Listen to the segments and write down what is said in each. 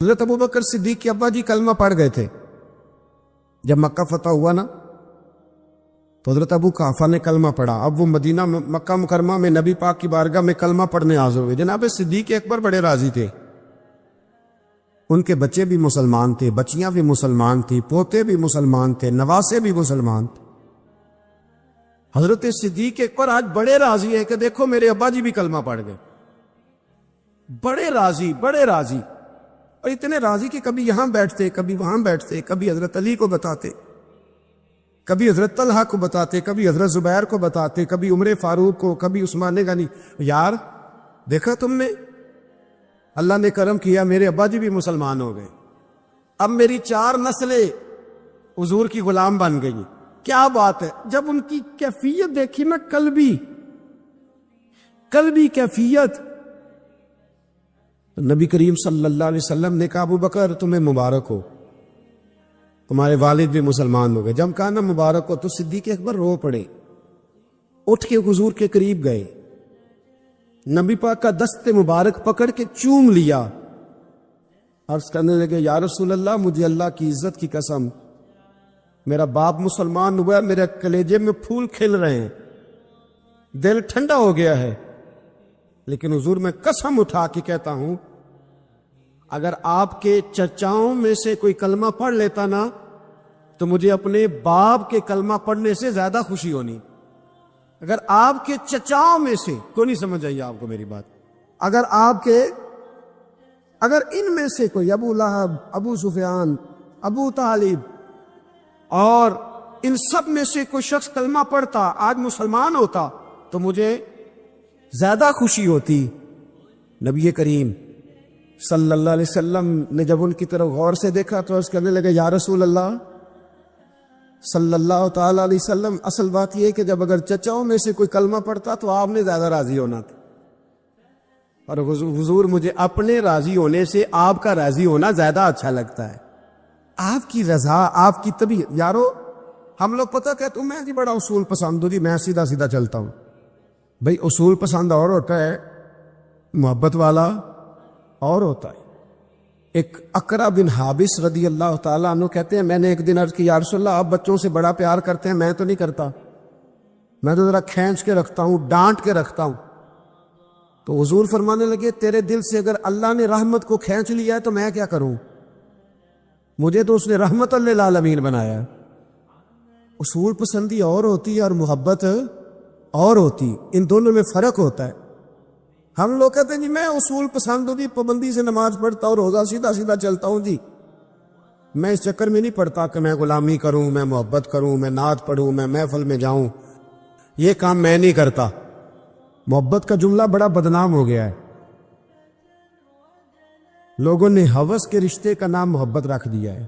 حضرت ابو بکر صدیق کے ابا جی کلمہ پڑھ گئے تھے جب مکہ فتح ہوا نا، تو حضرت ابو قحافہ نے کلمہ پڑھا. اب وہ مدینہ مکہ مکرمہ میں نبی پاک کی بارگاہ میں کلمہ پڑھنے حاضر ہوئے. جناب صدیق اکبر بڑے راضی تھے، ان کے بچے بھی مسلمان تھے، بچیاں بھی مسلمان تھی، پوتے بھی مسلمان تھے، نواسے بھی مسلمان تھے. حضرت صدیق اکبر آج بڑے راضی ہیں کہ دیکھو میرے ابا جی بھی کلمہ پڑھ گئے. بڑے راضی، بڑے راضی، اور اتنے راضی کہ کبھی یہاں بیٹھتے، کبھی وہاں بیٹھتے، کبھی حضرت علی کو بتاتے، کبھی حضرت طلحہ کو بتاتے، کبھی حضرت زبیر کو بتاتے، کبھی عمر فاروق کو، کبھی عثمان غنی. یار دیکھا تم نے، اللہ نے کرم کیا، میرے ابا جی بھی مسلمان ہو گئے، اب میری 4 نسلیں حضور کی غلام بن گئی. کیا بات ہے. جب ان کی کیفیت دیکھی نا، قلبی کیفیت، نبی کریم صلی اللہ علیہ وسلم نے کہا ابو بکر تمہیں مبارک ہو، تمہارے والد بھی مسلمان ہو گئے. جب کہا نا مبارک ہو تو صدیق اکبر رو پڑے، اٹھ کے حضور کے قریب گئے، نبی پاک کا دست مبارک پکڑ کے چوم لیا، عرض کرنے لگے یا رسول اللہ مجھے اللہ کی عزت کی قسم، میرا باپ مسلمان ہوا ہے، میرے کلیجے میں پھول کھل رہے ہیں، دل ٹھنڈا ہو گیا ہے، لیکن حضور میں قسم اٹھا کے کہتا ہوں اگر آپ کے چچاؤں میں سے کوئی کلمہ پڑھ لیتا نا تو مجھے اپنے باپ کے کلمہ پڑھنے سے زیادہ خوشی ہونی. اگر آپ کے چچاؤں میں سے کوئی، نہیں سمجھ آئی آپ کو میری بات، اگر ان میں سے کوئی ابو لہب، ابو سفیان، ابو طالب اور ان سب میں سے کوئی شخص کلمہ پڑھتا، آج مسلمان ہوتا، تو مجھے زیادہ خوشی ہوتی. نبی کریم صلی اللہ علیہ وسلم نے جب ان کی طرف غور سے دیکھا تو اس کہنے لگے یا رسول اللہ صلی اللہ تعالی علیہ وسلم، اصل بات یہ ہے کہ جب اگر چچاؤں میں سے کوئی کلمہ پڑھتا تو آپ نے زیادہ راضی ہونا تھا، اور حضور مجھے اپنے راضی ہونے سے آپ کا راضی ہونا زیادہ اچھا لگتا ہے. آپ کی رضا، آپ کی طبیعت. یارو ہم لوگ پتہ کہتے ہیں میں جی بڑا اصول پسند ہوں جی، میں سیدھا سیدھا چلتا ہوں. بھئی اصول پسند اور ہوتا ہے، محبت والا اور ہوتا ہے. ایک اقرا بن حابس رضی اللہ تعالیٰ عنہ کہتے ہیں میں نے ایک دن عرض کی یا رسول اللہ آپ بچوں سے بڑا پیار کرتے ہیں، میں تو نہیں کرتا، میں تو ذرا کھینچ کے رکھتا ہوں، ڈانٹ کے رکھتا ہوں. تو حضور فرمانے لگے تیرے دل سے اگر اللہ نے رحمت کو کھینچ لیا ہے تو میں کیا کروں، مجھے تو اس نے رحمت للعالمین بنایا ہے. اصول پسندی اور ہوتی ہے اور محبت اور ہوتی، ان دونوں میں فرق ہوتا ہے. ہم لوگ کہتے ہیں جی میں اصول پسند ہوں جی، پابندی سے نماز پڑھتا ہوں، روزہ سیدھا سیدھا چلتا ہوں جی، میں اس چکر میں نہیں پڑھتا کہ میں غلامی کروں، میں محبت کروں، میں نعت پڑھوں، میں محفل میں جاؤں، یہ کام میں نہیں کرتا. محبت کا جملہ بڑا بدنام ہو گیا ہے، لوگوں نے ہوس کے رشتے کا نام محبت رکھ دیا ہے.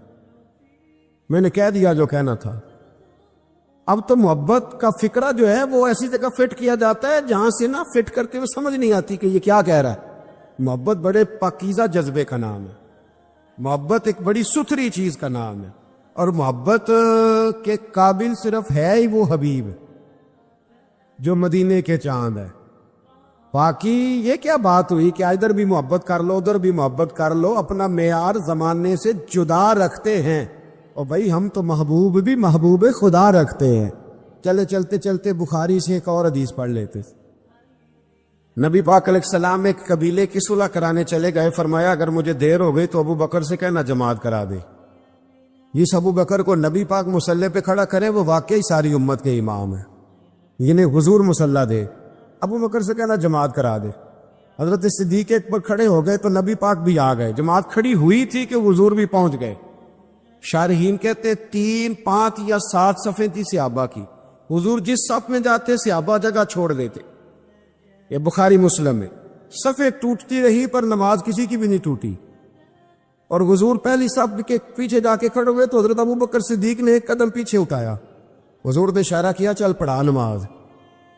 میں نے کہہ دیا جو کہنا تھا. اب تو محبت کا فکرہ جو ہے وہ ایسی جگہ فٹ کیا جاتا ہے جہاں سے نا فٹ کرتے ہوئے سمجھ نہیں آتی کہ یہ کیا کہہ رہا ہے. محبت بڑے پاکیزہ جذبے کا نام ہے، محبت ایک بڑی ستھری چیز کا نام ہے، اور محبت کے قابل صرف ہے ہی وہ حبیب جو مدینے کے چاند ہے. باقی یہ کیا بات ہوئی کہ ادھر بھی محبت کر لو ادھر بھی محبت کر لو، اپنا معیار زمانے سے جدا رکھتے ہیں. اور بھائی ہم تو محبوب بھی محبوب خدا رکھتے ہیں. چلتے چلتے بخاری سے ایک اور حدیث پڑھ لیتے. نبی پاک علیہ السلام ایک قبیلے کی صلح کرانے چلے گئے، فرمایا اگر مجھے دیر ہو گئی تو ابو بکر سے کہنا جماعت کرا دے. اس ابو بکر کو نبی پاک مصلی پہ کھڑا کرے، وہ واقعی ساری امت کے امام ہے، انہیں حضور مصلی دے. ابو بکر سے کہنا جماعت کرا دے. حضرت صدیق اکبر کھڑے ہو گئے تو نبی پاک بھی آ گئے. جماعت کھڑی ہوئی تھی کہ حضور بھی پہنچ گئے. شارحین کہتے 3، 5 یا 7 صفیں تھی صحابہ کی. حضور جس صف میں جاتے صحابہ جگہ چھوڑ دیتے. یہ بخاری مسلم میں صفیں ٹوٹتی رہی پر نماز کسی کی بھی نہیں ٹوٹی. اور حضور پہلی صف کے پیچھے جا کے کھڑے ہوئے تو حضرت ابو بکر صدیق نے ایک قدم پیچھے اٹھایا. حضور نے اشارہ کیا چل پڑھا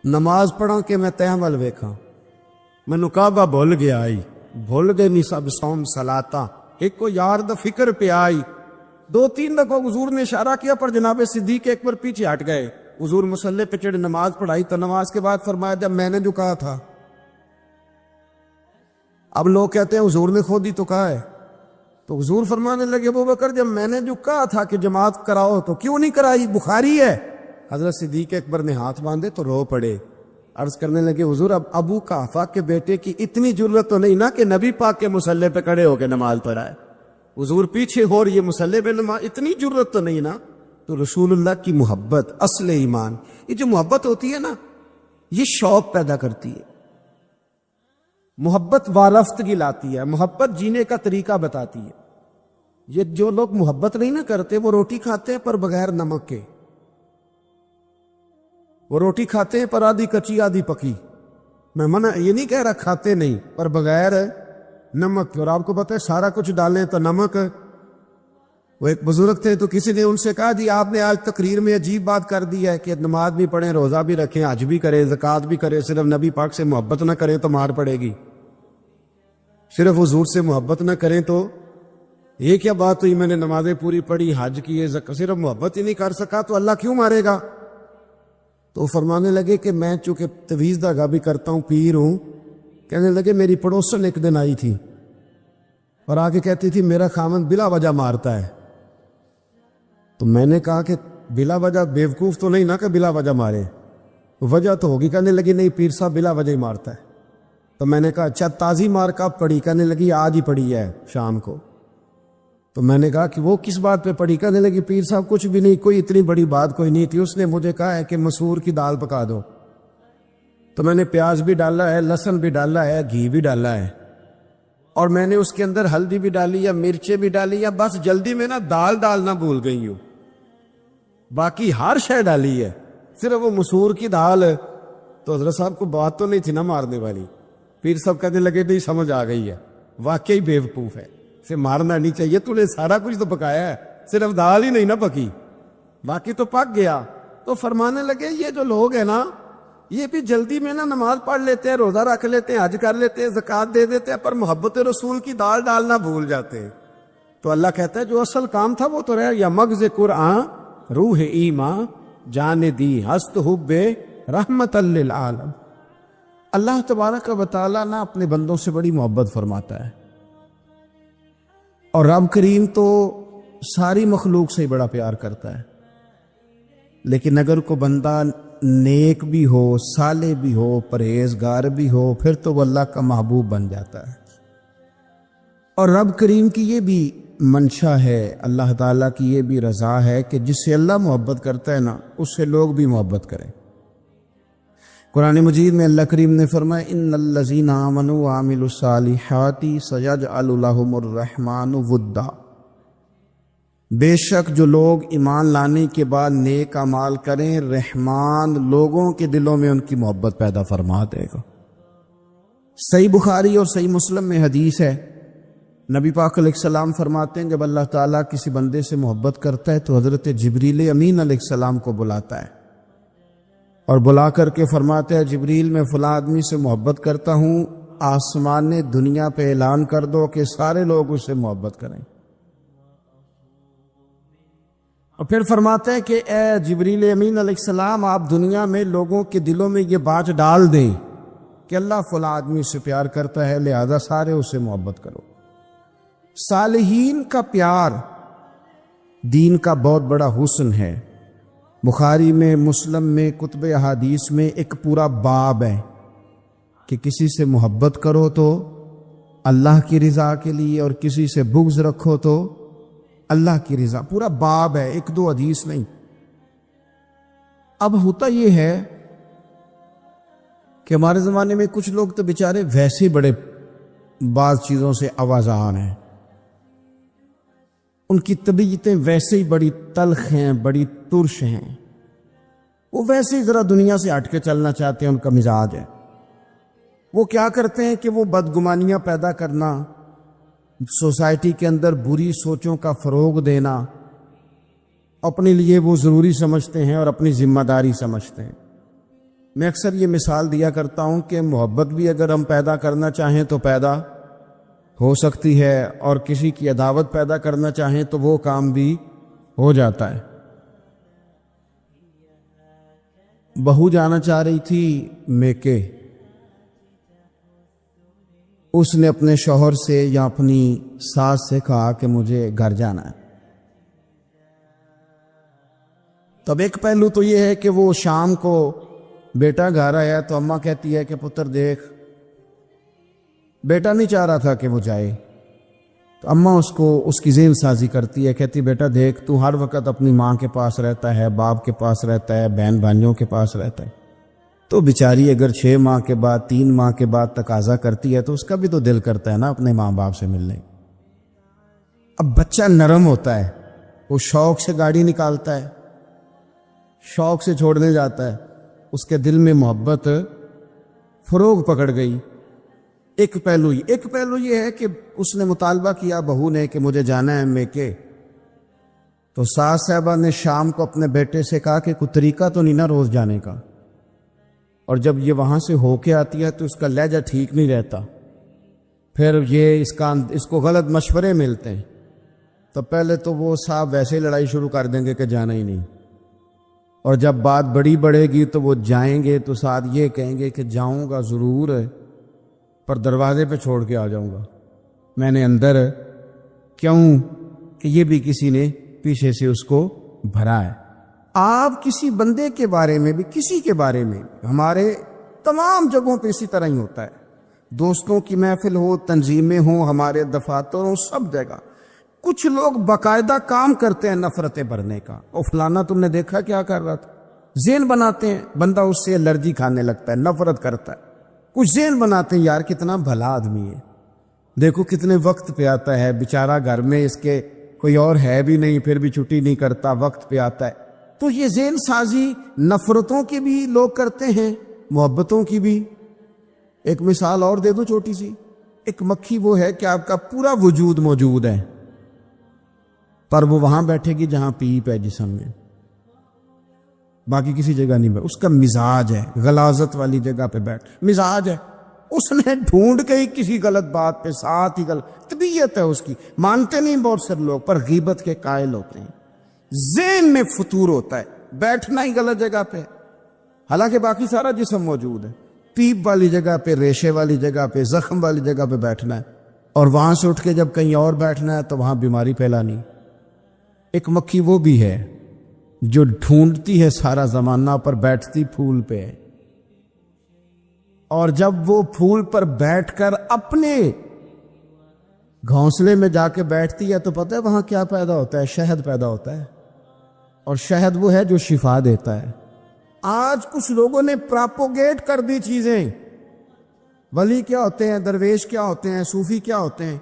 نماز پڑھا کہ میں تحمل ویکھاں. مینوں کعبہ بھول گیا آئی، بھول گئے نہیں سب سوم سلاتا، ایک کو یار دا فکر پہ آئی. 2-3 دفعہ حضور نے اشارہ کیا پر جناب صدیق ایک بار پیچھے ہٹ گئے. حضور مصلی پہ چڑھ نماز پڑھائی تو نماز کے بعد فرمایا جب میں نے جو کہا تھا. اب لوگ کہتے ہیں حضور نے خود ہی تو کہا ہے. تو حضور فرمانے لگے ابو بکر جب میں نے جو کہا تھا کہ جماعت کراؤ تو کیوں نہیں کرائی، بخاری ہے۔ حضرت صدیق اکبر نے ہاتھ باندھے تو رو پڑے، عرض کرنے لگے حضور اب ابو قحافہ کے بیٹے کی اتنی جرت تو نہیں نا کہ نبی پاک کے مصلی پہ کھڑے ہو کے نماز پڑھائے، حضور پیچھے ہو رہی ہے مصلی پہ نماز، اتنی جرت تو نہیں نا۔ تو رسول اللہ کی محبت اصل ایمان، یہ جو محبت ہوتی ہے نا یہ شوق پیدا کرتی ہے، محبت وارفتگی لاتی ہے، محبت جینے کا طریقہ بتاتی ہے۔ یہ جو لوگ محبت نہیں نہ کرتے وہ روٹی کھاتے ہیں پر بغیر نمک کے، وہ روٹی کھاتے ہیں پر آدھی کچی آدھی پکی، میں منع یہ نہیں کہہ رہا کھاتے نہیں، پر بغیر نمک کے، اور آپ کو پتہ ہے سارا کچھ ڈالیں تو نمک۔ وہ ایک بزرگ تھے تو کسی نے ان سے کہا جی آپ نے آج تقریر میں عجیب بات کر دی ہے کہ نماز بھی پڑھیں، روزہ بھی رکھیں، حج بھی کریں، زکوٰۃ بھی کریں، صرف نبی پاک سے محبت نہ کریں تو مار پڑے گی، صرف حضور سے محبت نہ کریں تو یہ کیا بات ہوئی، میں نے نمازیں پوری پڑھی، حج کیے، صرف محبت ہی نہیں کر سکا تو اللہ کیوں مارے گا؟ تو فرمانے لگے کہ میں چونکہ تویز دھاگا بھی کرتا ہوں، پیر ہوں، کہنے لگے میری پڑوسن ایک دن آئی تھی اور آ کے کہتی تھی میرا خامن بلا وجہ مارتا ہے۔ تو میں نے کہا کہ بلا وجہ بیوقوف تو نہیں نا کہ بلا وجہ مارے، وجہ تو ہوگی۔ کہنے لگی نہیں پیر صاحب بلا وجہ ہی مارتا ہے۔ تو میں نے کہا اچھا تازی مار کب پڑی؟ کہنے لگی آج ہی پڑی ہے شام کو۔ تو میں نے کہا کہ وہ کس بات پہ پڑی؟ کہنے لگی پیر صاحب کچھ بھی نہیں، کوئی اتنی بڑی بات کوئی نہیں تھی، اس نے مجھے کہا ہے کہ مسور کی دال پکا دو، تو میں نے پیاز بھی ڈالا ہے، لہسن بھی ڈالا ہے، گھی بھی ڈالا ہے، اور میں نے اس کے اندر ہلدی بھی ڈالی یا مرچیں بھی ڈالی یا بس جلدی میں نا دال ڈالنا بھول گئی ہوں، باقی ہر شے ڈالی ہے، صرف وہ مسور کی دال۔ تو حضرت صاحب کو بات تو نہیں تھی نا مارنے والی۔ پیر صاحب کہنے لگے نہیں سمجھ آ گئی ہے، واقعی بیوقوف ہے، اسے مارنا نہیں چاہیے، تو نے سارا کچھ تو پکایا ہے، صرف دال ہی نہیں نا پکی، باقی تو پک گیا۔ تو فرمانے لگے یہ جو لوگ ہیں نا یہ بھی جلدی میں نا نماز پڑھ لیتے ہیں، روزہ رکھ لیتے ہیں، حج کر لیتے ہیں، زکوٰۃ دے دیتے ہیں، پر محبت رسول کی دال ڈالنا بھول جاتے ہیں۔ تو اللہ کہتا ہے جو اصل کام تھا وہ تو رہ یا مغز قرآن روح ایمان جان دی ہست حب رحمت للعالم۔ اللہ تبارک و تعالیٰ نا اپنے بندوں سے بڑی محبت فرماتا ہے، اور رب کریم تو ساری مخلوق سے بڑا پیار کرتا ہے، لیکن اگر کوئی بندہ نیک بھی ہو، صالح بھی ہو، پرہیزگار بھی ہو، پھر تو وہ اللہ کا محبوب بن جاتا ہے۔ اور رب کریم کی یہ بھی منشا ہے، اللہ تعالیٰ کی یہ بھی رضا ہے کہ جس سے اللہ محبت کرتا ہے نا اس سے لوگ بھی محبت کریں۔ قرآن مجید میں اللہ کریم نے فرمایا ان الذین آمنوا وعملوا الصالحات سیجعل لهم الرحمن ودا، بے شک جو لوگ ایمان لانے کے بعد نیک اعمال کریں رحمان لوگوں کے دلوں میں ان کی محبت پیدا فرما دے گا۔ صحیح بخاری اور صحیح مسلم میں حدیث ہے، نبی پاک علیہ السلام فرماتے ہیں جب اللہ تعالیٰ کسی بندے سے محبت کرتا ہے تو حضرت جبریل امین علیہ السلام کو بلاتا ہے اور بلا کر کے فرماتا ہے جبریل میں فلاں آدمی سے محبت کرتا ہوں، آسمان دنیا پہ اعلان کر دو کہ سارے لوگ اس سے محبت کریں۔ اور پھر فرماتے ہیں کہ اے جبریل امین علیہ السلام آپ دنیا میں لوگوں کے دلوں میں یہ بات ڈال دیں کہ اللہ فلاں آدمی سے پیار کرتا ہے لہذا سارے اس سے محبت کرو۔ صالحین کا پیار دین کا بہت بڑا حسن ہے۔ بخاری میں، مسلم میں، کتب احادیث میں ایک پورا باب ہے کہ کسی سے محبت کرو تو اللہ کی رضا کے لیے اور کسی سے بغض رکھو تو اللہ کی رضا، پورا باب ہے، ایک دو حدیث نہیں۔ اب ہوتا یہ ہے کہ ہمارے زمانے میں کچھ لوگ تو بیچارے ویسے ہی بڑے بعض چیزوں سے آوازان ہیں، ان کی طبیعتیں ویسے ہی بڑی تلخ ہیں، بڑی ترش ہیں، وہ ویسے ہی ذرا دنیا سے ہٹ کے چلنا چاہتے ہیں، ان کا مزاج ہے۔ وہ کیا کرتے ہیں کہ وہ بدگمانیاں پیدا کرنا، سوسائٹی کے اندر بری سوچوں کا فروغ دینا اپنے لیے وہ ضروری سمجھتے ہیں اور اپنی ذمہ داری سمجھتے ہیں۔ میں اکثر یہ مثال دیا کرتا ہوں کہ محبت بھی اگر ہم پیدا کرنا چاہیں تو پیدا ہو سکتی ہے، اور کسی کی عداوت پیدا کرنا چاہیں تو وہ کام بھی ہو جاتا ہے۔ بہو جانا چاہ رہی تھی میکے، اس نے اپنے شوہر سے یا اپنی ساس سے کہا کہ مجھے گھر جانا ہے۔ تب ایک پہلو تو یہ ہے کہ وہ شام کو بیٹا گھر آیا تو اماں کہتی ہے کہ پتر دیکھ، بیٹا نہیں چاہ رہا تھا کہ وہ جائے، تو اماں اس کی ذہن سازی کرتی ہے، کہتی بیٹا دیکھ تو ہر وقت اپنی ماں کے پاس رہتا ہے، باپ کے پاس رہتا ہے، بہن بھائیوں کے پاس رہتا ہے، تو بیچاری اگر 6 ماہ کے بعد 3 ماہ کے بعد تقاضا کرتی ہے تو اس کا بھی تو دل کرتا ہے نا اپنے ماں باپ سے ملنے۔ اب بچہ نرم ہوتا ہے، وہ شوق سے گاڑی نکالتا ہے، شوق سے چھوڑنے جاتا ہے، اس کے دل میں محبت فروغ پکڑ گئی۔ ایک پہلو یہ ہے کہ اس نے مطالبہ کیا بہو نے کہ مجھے جانا ہے میکے، تو ساس صاحبہ نے شام کو اپنے بیٹے سے کہا کہ کوئی طریقہ تو نہیں نا روز جانے کا، اور جب یہ وہاں سے ہو کے آتی ہے تو اس کا لہجہ ٹھیک نہیں رہتا، پھر یہ اس کو غلط مشورے ملتے ہیں، تو پہلے تو وہ صاحب ویسے ہی لڑائی شروع کر دیں گے کہ جانا ہی نہیں، اور جب بات بڑی بڑھے گی تو وہ جائیں گے تو ساتھ یہ کہیں گے کہ جاؤں گا ضرور پر دروازے پہ چھوڑ کے آ جاؤں گا، میں نے اندر کیوں کہ یہ بھی کسی نے پیچھے سے اس کو بھرا ہے۔ آپ کسی بندے کے بارے میں بھی، کسی کے بارے میں، ہمارے تمام جگہوں پہ اسی طرح ہی ہوتا ہے، دوستوں کی محفل ہو، تنظیمیں ہوں، ہمارے دفاتر ہوں، سب جگہ کچھ لوگ باقاعدہ کام کرتے ہیں نفرتیں بھرنے کا، اور فلانا تم نے دیکھا کیا کر رہا تھا، ذہن بناتے ہیں، بندہ اس سے الرجی کھانے لگتا ہے، نفرت کرتا ہے، کچھ ذہن بناتے ہیں یار کتنا بھلا آدمی ہے، دیکھو کتنے وقت پہ آتا ہے بیچارہ، گھر میں اس کے کوئی اور ہے بھی نہیں پھر بھی چھٹی نہیں کرتا، وقت پہ آتا ہے۔ تو یہ ذہن سازی نفرتوں کی بھی لوگ کرتے ہیں، محبتوں کی بھی۔ ایک مثال اور دے دو چھوٹی سی، ایک مکھی وہ ہے کہ آپ کا پورا وجود موجود ہے پر وہ وہاں بیٹھے گی جہاں پیپ ہے جسم میں، باقی کسی جگہ نہیں، اس کا مزاج ہے غلاظت والی جگہ پہ بیٹھ، مزاج ہے، اس نے ڈھونڈ کے ہی کسی غلط بات پہ ساتھ ہی غلط طبیعت ہے اس کی، مانتے نہیں بہت سے لوگ پر غیبت کے قائل ہوتے ہیں، ذہن میں فطور ہوتا ہے، بیٹھنا ہی غلط جگہ پہ، حالانکہ باقی سارا جسم موجود ہے، پیپ والی جگہ پہ، ریشے والی جگہ پہ، زخم والی جگہ پہ بیٹھنا ہے، اور وہاں سے اٹھ کے جب کہیں اور بیٹھنا ہے تو وہاں بیماری پھیلانی۔ ایک مکھی وہ بھی ہے جو ڈھونڈتی ہے سارا زمانہ پر بیٹھتی پھول پہ، اور جب وہ پھول پر بیٹھ کر اپنے گھونسلے میں جا کے بیٹھتی ہے تو پتہ ہے وہاں کیا پیدا ہوتا ہے؟ شہد پیدا ہوتا ہے، اور شہد وہ ہے جو شفا دیتا ہے۔ آج کچھ لوگوں نے پراپوگیٹ کر دی چیزیں، ولی کیا ہوتے ہیں، درویش کیا ہوتے ہیں، صوفی کیا ہوتے ہیں،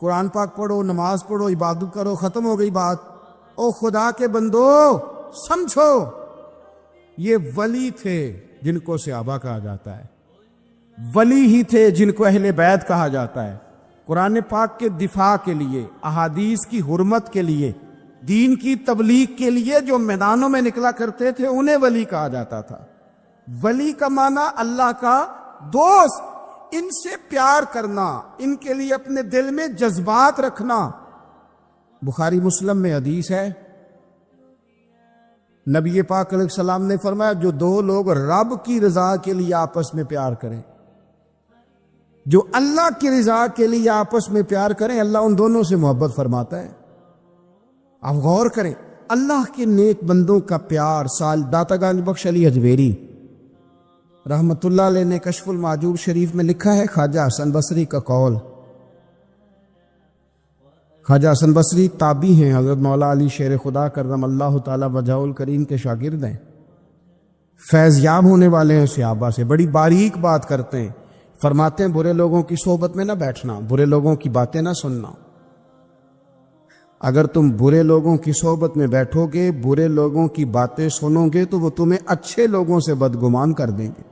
قرآن پاک پڑھو، نماز پڑھو، عبادت کرو، ختم ہو گئی بات۔ او خدا کے بندو سمجھو، یہ ولی تھے جن کو صحابہ کہا جاتا ہے، ولی ہی تھے جن کو اہل بیت کہا جاتا ہے، قرآن پاک کے دفاع کے لیے، احادیث کی حرمت کے لیے، دین کی تبلیغ کے لیے جو میدانوں میں نکلا کرتے تھے انہیں ولی کہا جاتا تھا۔ ولی کا معنی اللہ کا دوست، ان سے پیار کرنا، ان کے لیے اپنے دل میں جذبات رکھنا۔ بخاری مسلم میں حدیث ہے، نبی پاک علیہ السلام نے فرمایا جو دو لوگ رب کی رضا کے لیے آپس میں پیار کریں، جو اللہ کی رضا کے لیے آپس میں پیار کریں، اللہ ان دونوں سے محبت فرماتا ہے۔ آپ غور کریں، اللہ کے نیک بندوں کا پیار۔ سال داتا گنج بخش علی اجمیری رحمت اللہ علیہ نے کشف المعجوب شریف میں لکھا ہے، خواجہ حسن بصری کا قول۔ خواجہ حسن بصری تابعی ہیں، حضرت مولا علی شیر خدا کرم اللہ تعالی وجہہ الکریم کے شاگرد ہیں، فیض یاب ہونے والے ہیں صحابہ سے، بڑی باریک بات کرتے ہیں، فرماتے ہیں برے لوگوں کی صحبت میں نہ بیٹھنا، برے لوگوں کی باتیں نہ سننا۔ اگر تم برے لوگوں کی صحبت میں بیٹھو گے، برے لوگوں کی باتیں سنو گے تو وہ تمہیں اچھے لوگوں سے بدگمان کر دیں گے،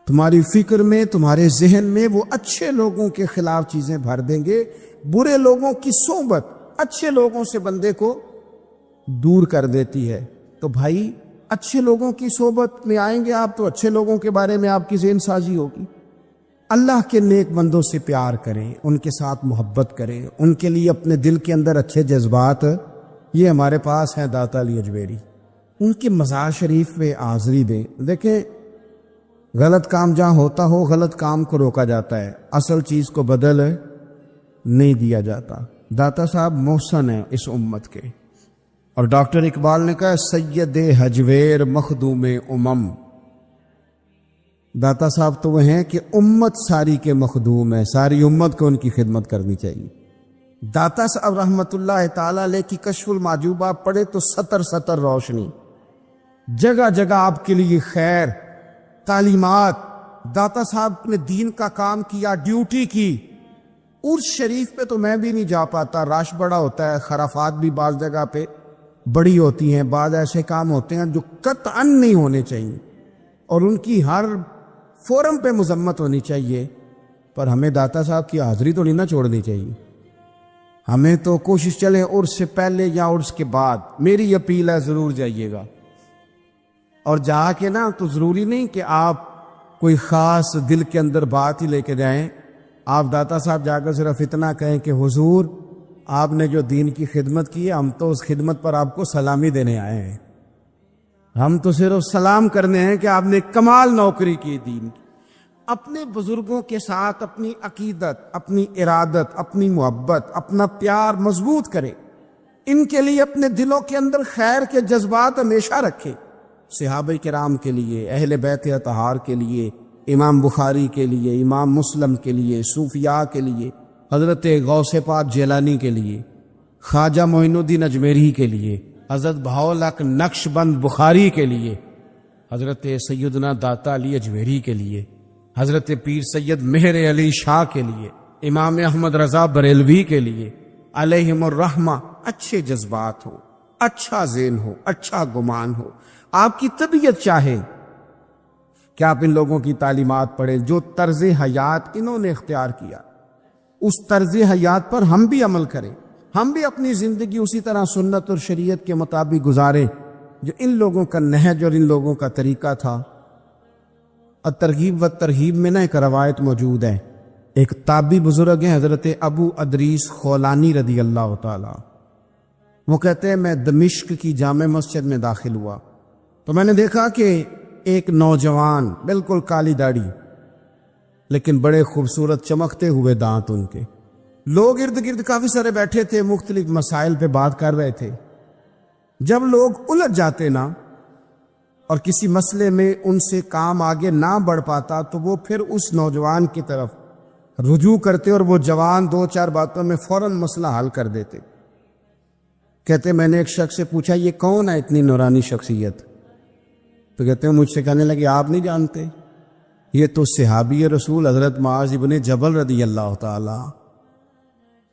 تمہاری فکر میں، تمہارے ذہن میں وہ اچھے لوگوں کے خلاف چیزیں بھر دیں گے۔ برے لوگوں کی صحبت اچھے لوگوں سے بندے کو دور کر دیتی ہے۔ تو بھائی اچھے لوگوں کی صحبت میں آئیں گے آپ تو اچھے لوگوں کے بارے میں آپ کی ذہن سازی ہوگی۔ اللہ کے نیک بندوں سے پیار کریں، ان کے ساتھ محبت کریں، ان کے لیے اپنے دل کے اندر اچھے جذبات، یہ ہمارے پاس ہیں داتا علی اجمیری، ان کے مزار شریف میں حاضری دیں۔ دیکھیں غلط کام جہاں ہوتا ہو، غلط کام کو روکا جاتا ہے، اصل چیز کو بدل نہیں دیا جاتا۔ داتا صاحب محسن ہیں اس امت کے، اور ڈاکٹر اقبال نے کہا سید حجویر مخدوم امم۔ داتا صاحب تو وہ ہیں کہ امت ساری کے مخدوم ہے، ساری امت کو ان کی خدمت کرنی چاہیے۔ داتا صاحب رحمت اللہ تعالی علیہ کی کشف المعجوب آپ پڑھے تو سطر سطر روشنی، جگہ جگہ آپ کے لیے خیر، تعلیمات۔ داتا صاحب نے دین کا کام کیا، ڈیوٹی کی۔ عرس شریف پہ تو میں بھی نہیں جا پاتا، رش بڑا ہوتا ہے، خرافات بھی بعض جگہ پہ بڑی ہوتی ہیں، بعض ایسے کام ہوتے ہیں جو قطعاً نہیں ہونے چاہیے اور ان کی ہر فورم پہ مذمت ہونی چاہیے، پر ہمیں داتا صاحب کی حاضری تو نہیں نہ چھوڑنی چاہیے۔ ہمیں تو کوشش چلے عرس سے پہلے یا عرس کے بعد، میری اپیل ہے ضرور جائیے گا، اور جا کے نا تو ضروری نہیں کہ آپ کوئی خاص دل کے اندر بات ہی لے کے جائیں۔ آپ داتا صاحب جا کر صرف اتنا کہیں کہ حضور آپ نے جو دین کی خدمت کی ہے، ہم تو اس خدمت پر آپ کو سلامی دینے آئے ہیں، ہم تو صرف سلام کرنے ہیں کہ آپ نے کمال نوکری کی دین کی۔ اپنے بزرگوں کے ساتھ اپنی عقیدت، اپنی ارادت، اپنی محبت، اپنا پیار مضبوط کرے، ان کے لیے اپنے دلوں کے اندر خیر کے جذبات ہمیشہ رکھے۔ صحابہ کرام کے لیے، اہل بیت اطہار کے لیے، امام بخاری کے لیے، امام مسلم کے لیے، صوفیاء کے لیے، حضرت غوث پاک جیلانی کے لیے، خواجہ معین الدین اجمیری کے لیے، حضرت بہاؤالحق نقش بند بخاری کے لیے، حضرت سیدنا داتا علی اجمیری کے لیے، حضرت پیر سید مہر علی شاہ کے لیے، امام احمد رضا بریلوی کے لیے، علیہم الرحمہ۔ اچھے جذبات ہو، اچھا ذہن ہو، اچھا گمان ہو، آپ کی طبیعت چاہے کہ آپ ان لوگوں کی تعلیمات پڑھیں، جو طرز حیات انہوں نے اختیار کیا اس طرز حیات پر ہم بھی عمل کریں، ہم بھی اپنی زندگی اسی طرح سنت اور شریعت کے مطابق گزاریں جو ان لوگوں کا نہج اور ان لوگوں کا طریقہ تھا۔ الترغیب و ترہیب میں نا ایک روایت موجود ہے، ایک تابعی بزرگ ہیں حضرت ابو ادریس خولانی رضی اللہ تعالی، وہ کہتے ہیں میں دمشق کی جامع مسجد میں داخل ہوا تو میں نے دیکھا کہ ایک نوجوان، بالکل کالی داڑھی لیکن بڑے خوبصورت چمکتے ہوئے دانت ان کے، لوگ ارد گرد کافی سارے بیٹھے تھے، مختلف مسائل پہ بات کر رہے تھے۔ جب لوگ الجھ جاتے نا اور کسی مسئلے میں ان سے کام آگے نہ بڑھ پاتا تو وہ پھر اس نوجوان کی طرف رجوع کرتے اور وہ جوان دو چار باتوں میں فوراً مسئلہ حل کر دیتے۔ کہتے میں نے ایک شخص سے پوچھا یہ کون ہے اتنی نورانی شخصیت؟ تو کہتے ہیں مجھ سے کہنے لگے آپ نہیں جانتے، یہ تو صحابی رسول حضرت معاذ ابن جبل رضی اللہ تعالی،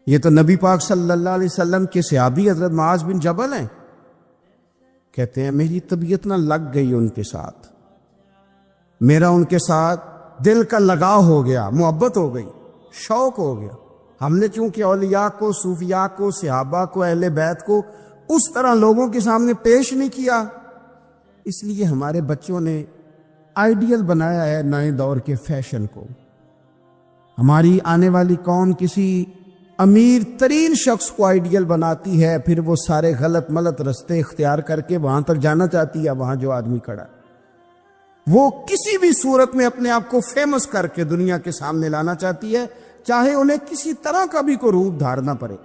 یہ تو نبی پاک صلی اللہ علیہ وسلم کے صحابی حضرت معاذ بن جبل ہیں۔ کہتے ہیں میری طبیعت نہ لگ گئی ان کے ساتھ، میرا ان کے ساتھ دل کا لگاؤ ہو گیا، محبت ہو گئی، شوق ہو گیا۔ ہم نے چونکہ اولیاء کو، صوفیاء کو، صحابہ کو، اہل بیت کو اس طرح لوگوں کے سامنے پیش نہیں کیا، اس لیے ہمارے بچوں نے آئیڈیل بنایا ہے نئے دور کے فیشن کو۔ ہماری آنے والی قوم کسی امیر ترین شخص کو آئیڈیل بناتی ہے، پھر وہ سارے غلط ملت رستے اختیار کر کے وہاں تک جانا چاہتی ہے، وہاں جو آدمی کھڑا ہے وہ کسی بھی صورت میں اپنے آپ کو فیمس کر کے دنیا کے سامنے لانا چاہتی ہے، چاہے انہیں کسی طرح کا بھی کوئی روپ دھارنا پڑے۔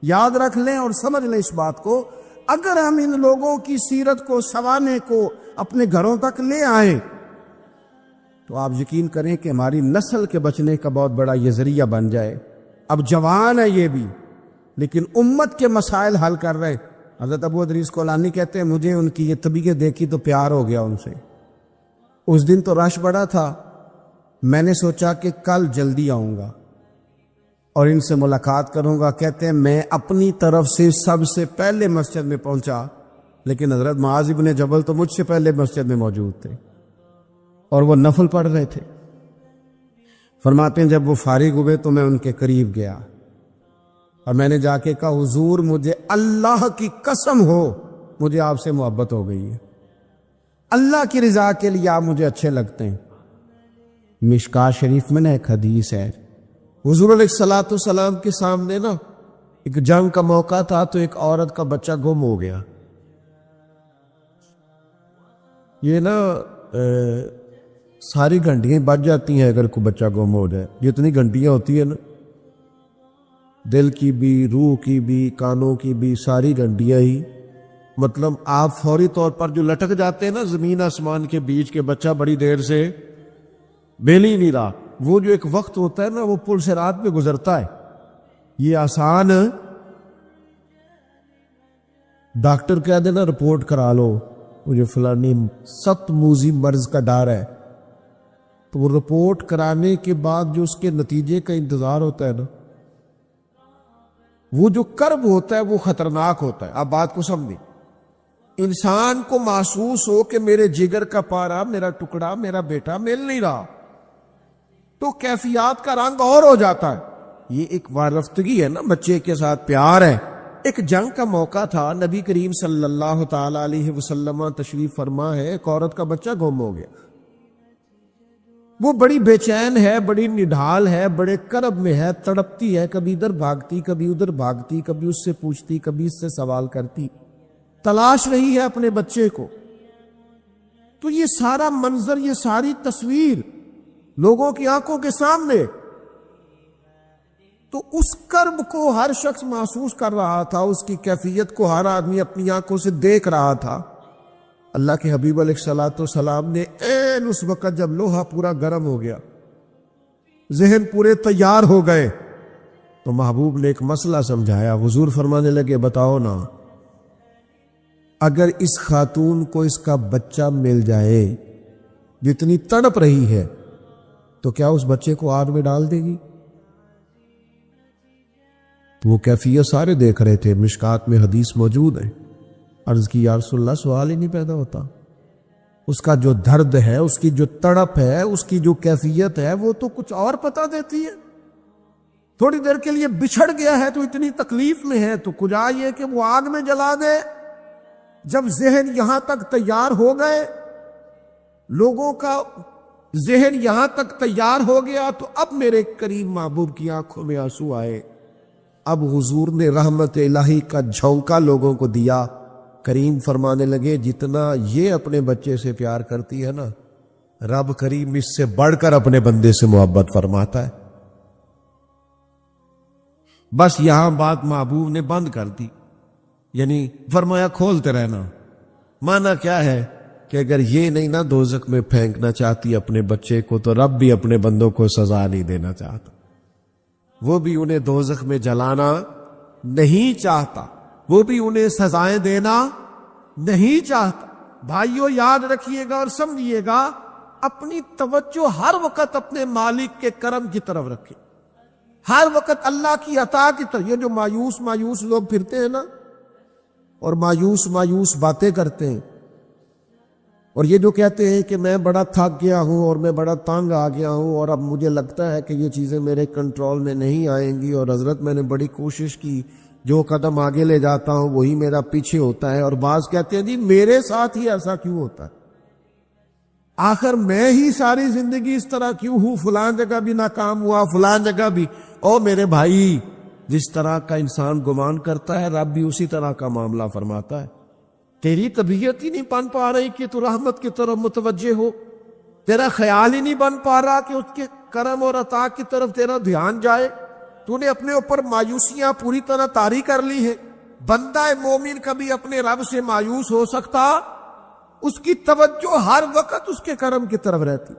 یاد رکھ لیں اور سمجھ لیں اس بات کو، اگر ہم ان لوگوں کی سیرت کو، سوانے کو اپنے گھروں تک لے آئیں تو آپ یقین کریں کہ ہماری نسل کے بچنے کا بہت بڑا یہ ذریعہ بن جائے۔ اب جوان ہے یہ بھی، لیکن امت کے مسائل حل کر رہے۔ حضرت ابو ادریس خولانی کہتے ہیں مجھے ان کی یہ طبیعت دیکھی تو پیار ہو گیا ان سے۔ اس دن تو رش بڑا تھا، میں نے سوچا کہ کل جلدی آؤں گا اور ان سے ملاقات کروں گا۔ کہتے ہیں میں اپنی طرف سے سب سے پہلے مسجد میں پہنچا، لیکن حضرت معاذ ابن جبل تو مجھ سے پہلے مسجد میں موجود تھے اور وہ نفل پڑھ رہے تھے۔ فرماتے ہیں جب وہ فارغ ہوئے تو میں ان کے قریب گیا اور میں نے جا کے کہا حضور مجھے اللہ کی قسم ہو مجھے آپ سے محبت ہو گئی ہے، اللہ کی رضا کے لیے آپ مجھے اچھے لگتے ہیں۔ مشکاہ شریف میں نا ایک حدیث ہے، حضور علیہ الصلوۃ والسلام کے سامنے نا ایک جنگ کا موقع تھا تو ایک عورت کا بچہ گم ہو گیا۔ یہ نا ساری گھنٹیاں بج جاتی ہیں اگر کوئی بچہ گم ہو جائے، جتنی گھنٹیاں ہوتی ہیں نا دل کی بھی، روح کی بھی، کانوں کی بھی، ساری گنڈیاں ہی، مطلب آپ فوری طور پر جو لٹک جاتے ہیں نا زمین آسمان کے بیچ کے، بچہ بڑی دیر سے بیل ہی نہیں رہا، وہ جو ایک وقت ہوتا ہے نا وہ پل صراط پہ گزرتا ہے، یہ آسان ڈاکٹر کہہ دینا رپورٹ کرا لو مجھے فلانی سخت موذی مرض کا ڈر ہے، تو وہ رپورٹ کرانے کے بعد جو اس کے نتیجے کا انتظار ہوتا ہے نا، وہ جو کرب ہوتا ہے وہ خطرناک ہوتا ہے۔ آپ بات کو سمجھیں، انسان کو محسوس ہو کہ میرے جگر کا پارا، میرا ٹکڑا، میرا بیٹا مل نہیں رہا، تو کیفیات کا رنگ اور ہو جاتا ہے۔ یہ ایک وارفتگی ہے نا، بچے کے ساتھ پیار ہے۔ ایک جنگ کا موقع تھا، نبی کریم صلی اللہ تعالی علیہ وسلم تشریف فرما ہے، ایک عورت کا بچہ گم ہو گیا، وہ بڑی بے چین ہے، بڑی نڈھال ہے، بڑے کرب میں ہے، تڑپتی ہے، کبھی ادھر بھاگتی، کبھی ادھر بھاگتی، کبھی اس سے پوچھتی، کبھی اس سے سوال کرتی، تلاش رہی ہے اپنے بچے کو۔ تو یہ سارا منظر، یہ ساری تصویر لوگوں کی آنکھوں کے سامنے، تو اس کرب کو ہر شخص محسوس کر رہا تھا، اس کی کیفیت کو ہر آدمی اپنی آنکھوں سے دیکھ رہا تھا۔ اللہ کے حبیب علیہ الصلوۃ والسلام نے عین اس وقت جب لوہا پورا گرم ہو گیا، ذہن پورے تیار ہو گئے، تو محبوب نے ایک مسئلہ سمجھایا۔ حضور فرمانے لگے، بتاؤ نا، اگر اس خاتون کو اس کا بچہ مل جائے جتنی تڑپ رہی ہے، تو کیا اس بچے کو آگ میں ڈال دے گی؟ تو وہ کیفیت سارے دیکھ رہے تھے، مشکات میں حدیث موجود ہے۔ عرض کی یا رسول اللہ، سوال ہی نہیں پیدا ہوتا، اس کا جو درد ہے، اس کی جو تڑپ ہے، اس کی جو کیفیت ہے، وہ تو کچھ اور پتہ دیتی ہے۔ تھوڑی دیر کے لیے بچھڑ گیا ہے تو اتنی تکلیف میں ہے، تو کجا یہ کہ وہ آگ میں جلا دے۔ جب ذہن یہاں تک تیار ہو گئے، لوگوں کا ذہن یہاں تک تیار ہو گیا، تو اب میرے کریم محبوب کی آنکھوں میں آنسو آئے۔ اب حضور نے رحمت الہی کا جھونکا لوگوں کو دیا۔ کریم فرمانے لگے، جتنا یہ اپنے بچے سے پیار کرتی ہے نا، رب کریم اس سے بڑھ کر اپنے بندے سے محبت فرماتا ہے۔ بس یہاں بات محبوب نے بند کر دی، یعنی فرمایا کھولتے رہنا۔ مانا کیا ہے کہ اگر یہ نہیں نا دوزخ میں پھینکنا چاہتی اپنے بچے کو، تو رب بھی اپنے بندوں کو سزا نہیں دینا چاہتا، وہ بھی انہیں دوزخ میں جلانا نہیں چاہتا، وہ بھی انہیں سزائیں دینا نہیں چاہتا۔ بھائیو یاد رکھیے گا اور سمجھیے گا، اپنی توجہ ہر وقت اپنے مالک کے کرم کی طرف رکھیں، ہر وقت اللہ کی عطا کی طرف۔ یہ جو مایوس لوگ پھرتے ہیں نا، اور مایوس باتیں کرتے ہیں، اور یہ جو کہتے ہیں کہ میں بڑا تھک گیا ہوں اور میں بڑا تنگ آ گیا ہوں، اور اب مجھے لگتا ہے کہ یہ چیزیں میرے کنٹرول میں نہیں آئیں گی، اور حضرت میں نے بڑی کوشش کی، جو قدم آگے لے جاتا ہوں وہی میرا پیچھے ہوتا ہے، اور بعض کہتے ہیں جی میرے ساتھ ہی ایسا کیوں ہوتا ہے، آخر میں ہی ساری زندگی اس طرح کیوں ہوں، فلان جگہ بھی ناکام ہوا، فلان جگہ بھی۔ او میرے بھائی، جس طرح کا انسان گمان کرتا ہے، رب بھی اسی طرح کا معاملہ فرماتا ہے۔ تیری طبیعت ہی نہیں بن پا رہی کہ تو رحمت کی طرف متوجہ ہو، تیرا خیال ہی نہیں بن پا رہا کہ اس کے کرم اور عطا کی طرف تیرا دھیان جائے، تو نے اپنے اوپر مایوسیاں پوری طرح طاری کر لی ہے۔ بندہ مومن کبھی اپنے رب سے مایوس ہو سکتا؟ اس کی توجہ ہر وقت اس کے کرم کی طرف رہتی،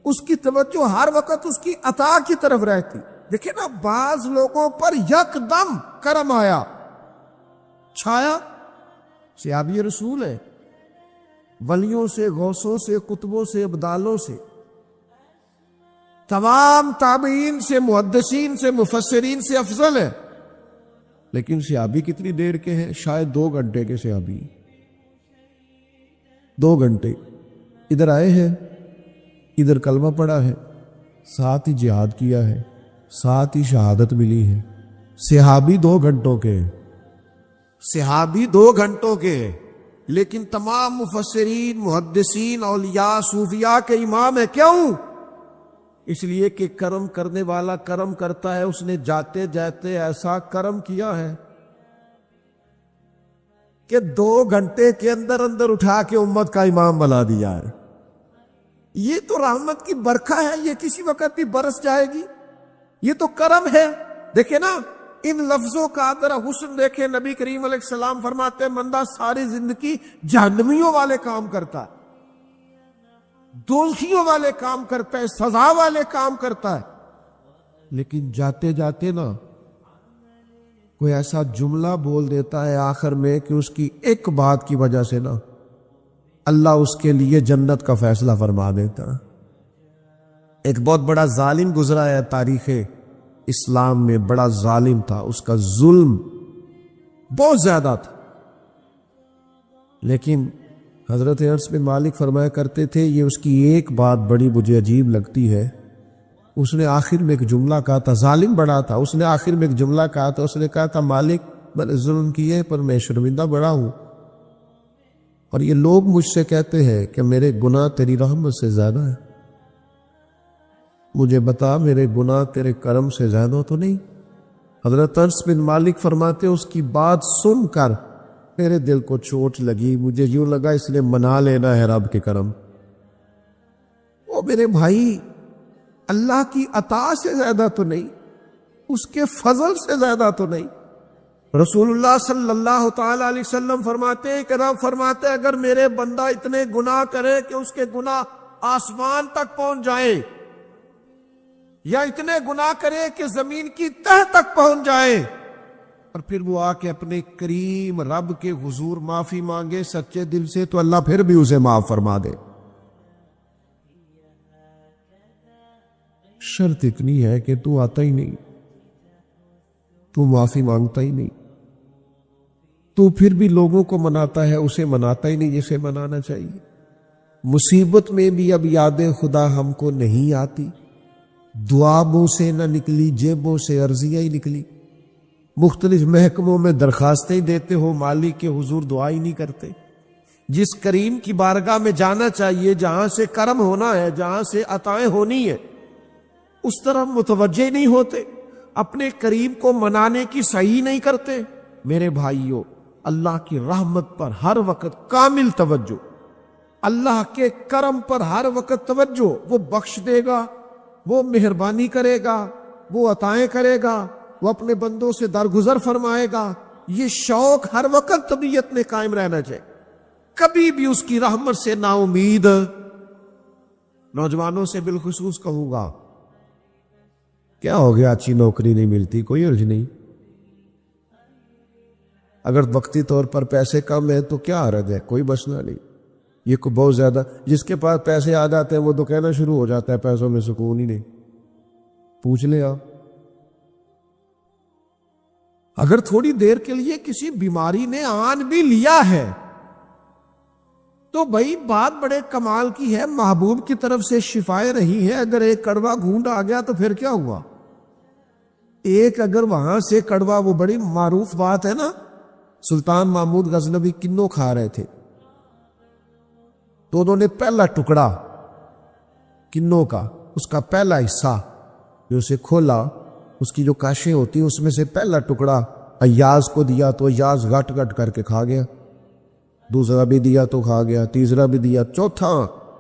اس کی توجہ ہر وقت اس کی عطا کی طرف رہتی۔ دیکھیں نا، بعض لوگوں پر یکدم کرم آیا، چھایا، صحابی رسول ہے، ولیوں سے، غوثوں سے، قطبوں سے، ابدالوں سے، تمام تابعین سے، محدثین سے، مفسرین سے افضل ہے، لیکن صحابی کتنی دیر کے ہیں؟ شاید 2 گھنٹے کے صحابی، 2 گھنٹے ادھر آئے ہیں، ادھر کلمہ پڑھا ہے، ساتھ ہی جہاد کیا ہے، ساتھ ہی شہادت ملی ہے۔ صحابی 2 گھنٹوں کے، صحابی 2 گھنٹوں کے، لیکن تمام مفسرین، محدثین، اولیاء، صوفیاء کے امام ہے۔ کیوں؟ اس لیے کہ کرم کرنے والا کرم کرتا ہے، اس نے جاتے جاتے ایسا کرم کیا ہے کہ 2 گھنٹے کے اندر اٹھا کے امت کا امام بنا دیا ہے۔ یہ تو رحمت کی برکھا ہے، یہ کسی وقت بھی برس جائے گی، یہ تو کرم ہے۔ دیکھیں نا، ان لفظوں کا ذرا حسن دیکھیں. نبی کریم علیہ السلام فرماتے ہیں بندہ ساری زندگی جہنمیوں والے کام کرتا ہے، دوزخیوں والے کام کرتا ہے، سزا والے کام کرتا ہے، لیکن جاتے جاتے نا کوئی ایسا جملہ بول دیتا ہے آخر میں کہ اس کی ایک بات کی وجہ سے نا اللہ اس کے لیے جنت کا فیصلہ فرما دیتا ہے. ایک بہت بڑا ظالم گزرا ہے تاریخ اسلام میں، بڑا ظالم تھا، اس کا ظلم بہت زیادہ تھا، لیکن حضرت انس بن مالک فرمایا کرتے تھے یہ اس کی ایک بات بڑی مجھے عجیب لگتی ہے. اس نے آخر میں ایک جملہ کہا تھا، ظالم بڑا تھا، اس نے آخر میں ایک جملہ کہا تھا، اس نے کہا تھا مالک میں نے ظلم کیے پر میں شرمندہ بڑا ہوں، اور یہ لوگ مجھ سے کہتے ہیں کہ میرے گناہ تیری رحمت سے زیادہ ہے، مجھے بتا میرے گناہ تیرے کرم سے زیادہ تو نہیں. حضرت انس بن مالک فرماتے اس کی بات سن کر میرے دل کو چوٹ لگی، مجھے یوں لگا اس نے منا لینا ہے رب کے کرم. وہ میرے بھائی اللہ کی عطا سے زیادہ تو نہیں، اس کے فضل سے زیادہ تو نہیں. رسول اللہ صلی اللہ تعالی علیہ وسلم فرماتے ہیں کہ رب فرماتے ہیں اگر میرے بندہ اتنے گناہ کرے کہ اس کے گناہ آسمان تک پہنچ جائیں، یا اتنے گناہ کرے کہ زمین کی تہ تک پہنچ جائے، اور پھر وہ آ کے اپنے کریم رب کے حضور معافی مانگے سچے دل سے، تو اللہ پھر بھی اسے معاف فرما دے. شرط اتنی ہے کہ تو آتا ہی نہیں، تو معافی مانگتا ہی نہیں، تو پھر بھی لوگوں کو مناتا ہے، اسے مناتا ہی نہیں جسے منانا چاہیے. مصیبت میں بھی اب یاد خدا ہم کو نہیں آتی، دعا منہ سے نہ نکلی، جیبوں سے عرضیاں ہی نکلی، مختلف محکموں میں درخواستیں دیتے ہو، مالک کے حضور دعا ہی نہیں کرتے. جس کریم کی بارگاہ میں جانا چاہیے، جہاں سے کرم ہونا ہے، جہاں سے عطائیں ہونی ہے، اس طرف متوجہ نہیں ہوتے، اپنے کریم کو منانے کی صحیح نہیں کرتے. میرے بھائیوں، اللہ کی رحمت پر ہر وقت کامل توجہ، اللہ کے کرم پر ہر وقت توجہ. وہ بخش دے گا، وہ مہربانی کرے گا، وہ عطائیں کرے گا، وہ اپنے بندوں سے درگزر فرمائے گا. یہ شوق ہر وقت طبیعت میں قائم رہنا چاہیے، کبھی بھی اس کی رحمت سے نا امید. نوجوانوں سے بالخصوص کہوں گا، کیا ہو گیا اچھی نوکری نہیں ملتی، کوئی عرض نہیں. اگر وقتی طور پر پیسے کم ہیں تو کیا حرج ہے، کوئی مسئلہ نہیں. یہ کو بہت زیادہ جس کے پاس پیسے آ جاتے ہیں وہ تو کہنا شروع ہو جاتا ہے پیسوں میں سکون ہی نہیں. پوچھ لے آپ، اگر تھوڑی دیر کے لیے کسی بیماری نے آن بھی لیا ہے تو بھائی بات بڑے کمال کی ہے، محبوب کی طرف سے شفائیں رہی ہے. اگر ایک کڑوا گھونٹ آ گیا تو پھر کیا ہوا؟ ایک اگر وہاں سے کڑوا، وہ بڑی معروف بات ہے نا، سلطان محمود غزنوی کنو کھا رہے تھے تو انہوں نے پہلا ٹکڑا کنو کا، اس کا پہلا حصہ جو اسے کھولا، اس کی جو کاشیں ہوتی ہیں اس میں سے پہلا ٹکڑا ایاز کو دیا تو ایاز گٹ گٹ کر کے کھا گیا. دوسرا بھی دیا تو کھا گیا، تیسرا بھی دیا، چوتھا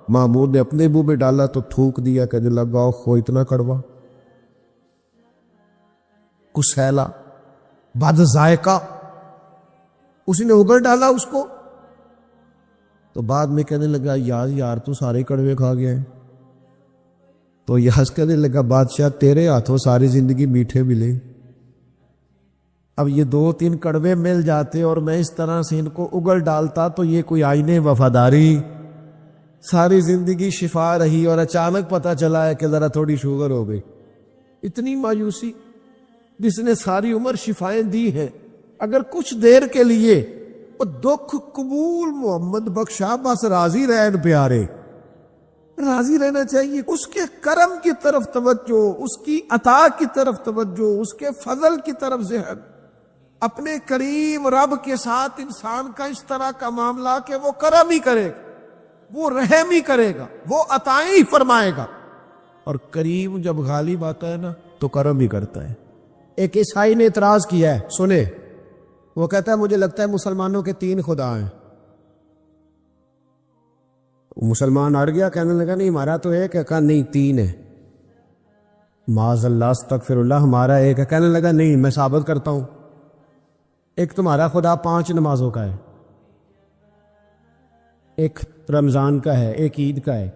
محمود نے اپنے منہ میں ڈالا تو تھوک دیا، کہنے لگا خو اتنا کڑوا، کسیلا، بد ذائقہ. اسی نے اگل ڈالا اس کو، تو بعد میں کہنے لگا یار تو سارے کڑوے کھا گیا ہے. تو یاز کہنے لگا بادشاہ تیرے ہاتھوں ساری زندگی میٹھے ملے، اب یہ 2-3 کڑوے مل جاتے اور میں اس طرح سے ان کو اگل ڈالتا تو یہ کوئی آئین وفاداری، ساری زندگی شفا رہی اور اچانک پتہ چلا ہے کہ ذرا تھوڑی شوگر ہو گئی. اتنی مایوسی جس نے ساری عمر شفائیں دی ہیں، اگر کچھ دیر کے لیے وہ دکھ قبول محمد بخشا، بس راضی رہن پیارے، راضی رہنا چاہیے. اس کے کرم کی طرف توجہ، اس کی عطا کی طرف توجہ، اس کے فضل کی طرف ذہن. اپنے کریم رب کے ساتھ انسان کا اس طرح کا معاملہ کہ وہ کرم ہی کرے گا، وہ رحم ہی کرے گا، وہ عطائیں ہی فرمائے گا. اور کریم جب غالب آتا ہے نا تو کرم ہی کرتا ہے. ایک عیسائی نے اعتراض کیا ہے، سنے، وہ کہتا ہے مجھے لگتا ہے مسلمانوں کے 3 خدا ہیں. مسلمان اڑ گیا، کہنے لگا نہیں ہمارا تو ایک ہے. کہا نہیں 3 ہے. معاذ اللہ استغفر اللہ ہمارا ایک ہے. کہنے لگا نہیں میں ثابت کرتا ہوں. ایک تمہارا خدا 5 نمازوں کا ہے, ایک رمضان کا ہے, ایک عید کا ہے.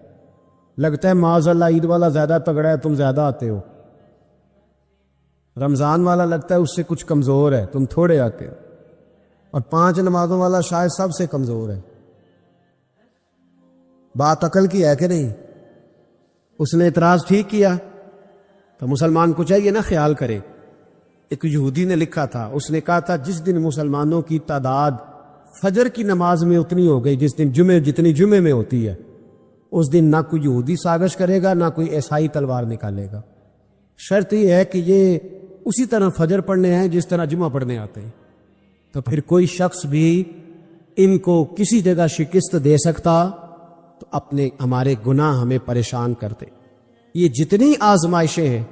لگتا ہے معاذ اللہ عید والا زیادہ تگڑا ہے, تم زیادہ آتے ہو. رمضان والا لگتا ہے اس سے کچھ کمزور ہے, تم تھوڑے آتے ہو. اور 5 نمازوں والا شاید سب سے کمزور ہے. بات عقل کی ہے کہ نہیں؟ اس نے اعتراض ٹھیک کیا. تو مسلمان کو چاہیے نا خیال کرے. ایک یہودی نے لکھا تھا, اس نے کہا تھا جس دن مسلمانوں کی تعداد فجر کی نماز میں اتنی ہو گئی جس دن جتنی جمعے میں ہوتی ہے, اس دن نہ کوئی یہودی سازش کرے گا نہ کوئی عیسائی تلوار نکالے گا. شرط یہ ہے کہ یہ اسی طرح فجر پڑھنے ہیں جس طرح جمعہ پڑھنے آتے ہیں. تو پھر کوئی شخص بھی ان کو کسی جگہ شکست دے سکتا تو ہمارے گناہ ہمیں پریشان کرتے. یہ جتنی آزمائشیں ہیں